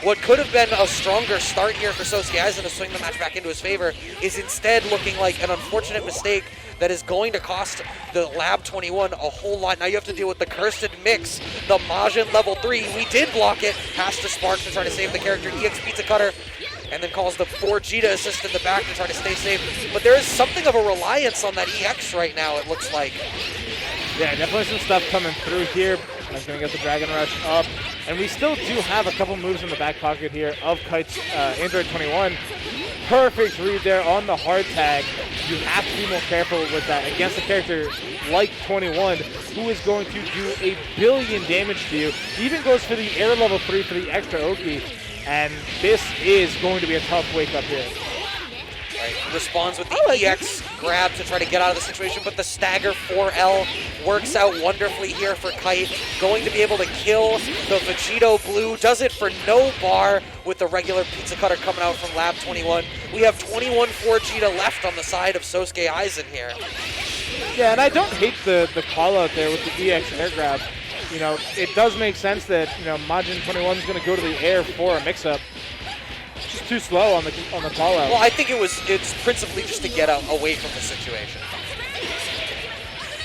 What could have been a stronger start here for SousukeAizen to swing the match back into his favor is instead looking like an unfortunate mistake that is going to cost the Lab 21 a whole lot. Now you have to deal with the Cursed Mix, the Majin level 3. We did block it, has to spark to try to save the character. EX Pizza Cutter, and then calls the 4Jita assist in the back to try to stay safe. But there is something of a reliance on that EX right now, it looks like. Yeah, definitely some stuff coming through here. I'm going to get the Dragon Rush up. And we still do have a couple moves in the back pocket here of Kite's Android 21. Perfect read there on the hard tag. You have to be more careful with that against a character like 21, who is going to do a billion damage to you. He even goes for the air level 3 for the extra Oki. And this is going to be a tough wake up here. Right, responds with the EX grab to try to get out of the situation, but the stagger 4L works out wonderfully here for Kite. Going to be able to kill the Vegito Blue. Does it for no bar with the regular Pizza Cutter coming out from Lab 21. We have 21 4Jita left on the side of SousukeAizen here. Yeah, and I don't hate the call out there with the EX air grab. You know, it does make sense that, you know, Majin 21 is going to go to the air for a mix-up. Just too slow on the call out. Well, I think it's principally just to get away from the situation.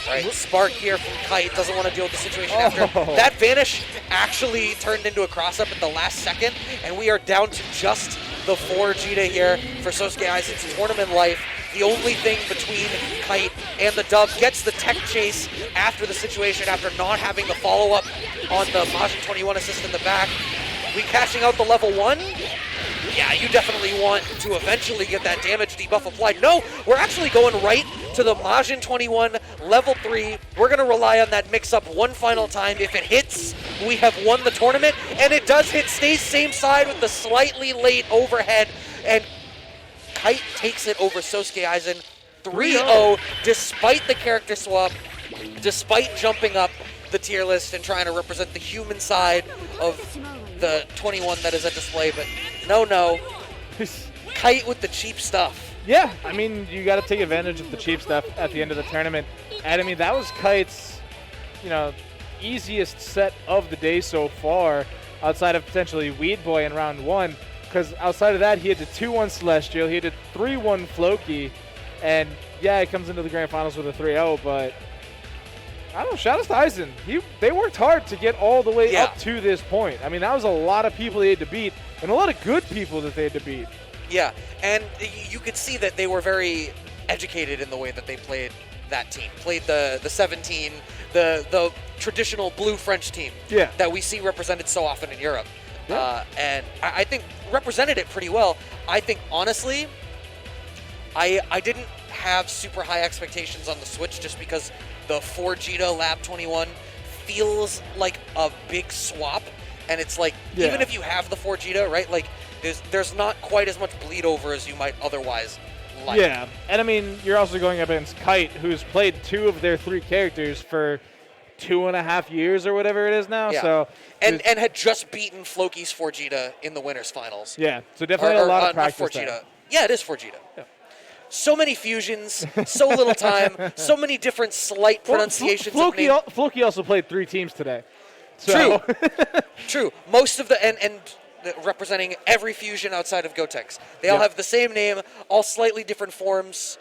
Right, Spark here from Kite, doesn't want to deal with the situation after. That vanish actually turned into a cross-up at the last second, and we are down to just the 4Jita here for SousukeAizen's tournament life. The only thing between Kite and the dub gets the tech chase after the situation, after not having the follow-up on the Majin 21 assist in the back. We cashing out the level 1? Yeah, you definitely want to eventually get that damage debuff applied. No, we're actually going right to the Majin 21 level 3. We're going to rely on that mix-up one final time. If it hits, we have won the tournament, and it does hit. Stays same side with the slightly late overhead, and Kite takes it over SousukeAizen 3-0, despite the character swap, despite jumping up. the tier list and trying to represent the human side of the 21 that is at display, but no. Kite with the cheap stuff. Yeah, I mean, you got to take advantage of the cheap stuff at the end of the tournament. And I mean, that was Kite's, easiest set of the day so far, outside of potentially Weed Boy in round 1. Because outside of that, he had the 2-1 Celestial, he had a 3-1 Flokey, and yeah, he comes into the grand finals with a 3-0, but I don't know, shout out to Aizen. They worked hard to get all the way up to this point. I mean, that was a lot of people they had to beat, and a lot of good people that they had to beat. Yeah, and you could see that they were very educated in the way that they played that team. Played the 17, the traditional blue French team that we see represented so often in Europe. Yeah. And I think represented it pretty well. I think, honestly, I didn't have super high expectations on the Switch just because the 4G Lab 21 feels like a big swap. And it's like, even if you have the 4G, right, like, there's not quite as much bleed over as you might otherwise like. Yeah, and I mean, you're also going up against Kite, who's played 2 of their 3 characters for 2.5 years or whatever it is now. Yeah. So and had just beaten Flokey's 4G in the winners finals. Yeah, so definitely a lot of practice there. Yeah, it is 4G. Yeah. So many fusions, so little time, so many different slight pronunciations. Flokey also played 3 teams today. So. True. Most of the and representing every fusion outside of Gotenks. They all have the same name, all slightly different forms.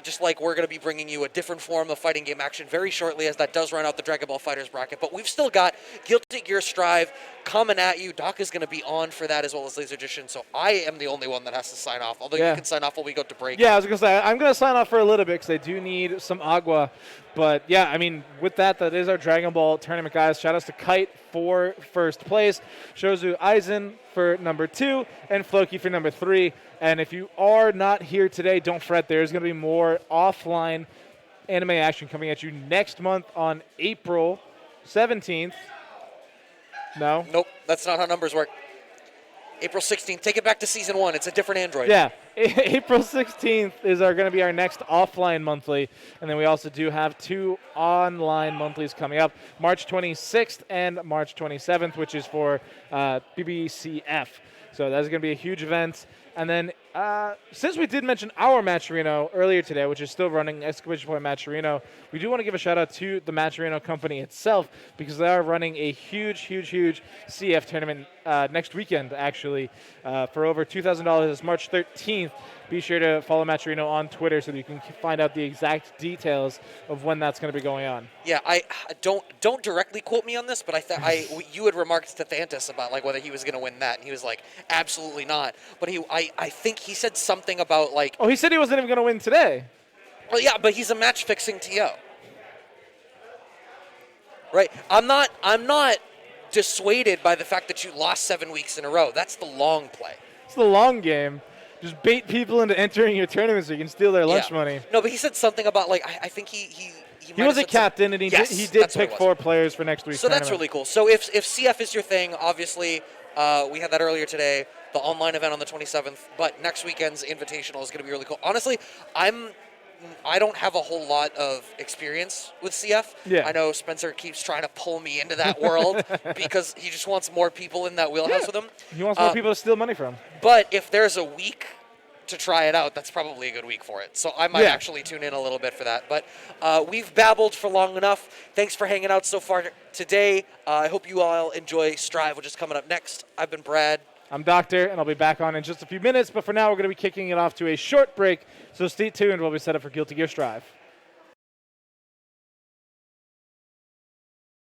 Just like we're going to be bringing you a different form of fighting game action very shortly, as that does run out the Dragon Ball FighterZ bracket. But we've still got Guilty Gear Strive coming at you. Doc is going to be on for that, as well as Laser Edition. So I am the only one that has to sign off, although you can sign off while we go to break. Yeah, I was going to say, I'm going to sign off for a little bit because I do need some agua. But yeah, I mean, with that is our Dragon Ball tournament, guys. Shout outs to Kite for first place, SousukeAizen for number 2, and Flokey for number 3. And if you are not here today, don't fret. There's going to be more offline anime action coming at you next month on April 17th. No? Nope, that's not how numbers work. April 16th. Take it back to Season 1. It's a different Android. Yeah. April 16th is going to be our next offline monthly. And then we also do have 2 online monthlies coming up, March 26th and March 27th, which is for BBCF. So that's going to be a huge event. And then since we did mention our Matcherino earlier today, which is still running, exclamation point Matcherino, we do want to give a shout out to the Matcherino company itself, because they are running a huge CF tournament next weekend, actually, for over $2,000. It's March 13th. Be sure to follow Matcherino on Twitter so that you can find out the exact details of when that's going to be going on. Yeah, I don't directly quote me on this, but you had remarked to Thantis about like whether he was going to win that, and he was like, absolutely not. But I think he said something about like. Oh, he said he wasn't even going to win today. Well, yeah, but he's a match fixing TO. Right, I'm not dissuaded by the fact that you lost 7 weeks in a row. That's the long play. It's the long game. Just bait people into entering your tournament so you can steal their lunch money. No, but he said something about like I think he was a captain and he did pick 4 players for next week's tournament. That's really cool. So if CF is your thing, obviously we had that earlier today, the online event on the 27th, but next weekend's invitational is going to be really cool. Honestly, I don't have a whole lot of experience with CF. Yeah. I know Spencer keeps trying to pull me into that world because he just wants more people in that wheelhouse with him. He wants more people to steal money from. But if there's a week to try it out, that's probably a good week for it. So I might actually tune in a little bit for that. But we've babbled for long enough. Thanks for hanging out so far today. I hope you all enjoy Strive, which is coming up next. I've been Brad. I'm Doctor, and I'll be back on in just a few minutes. But for now, we're going to be kicking it off to a short break. So stay tuned while we set up for Guilty Gear Strive.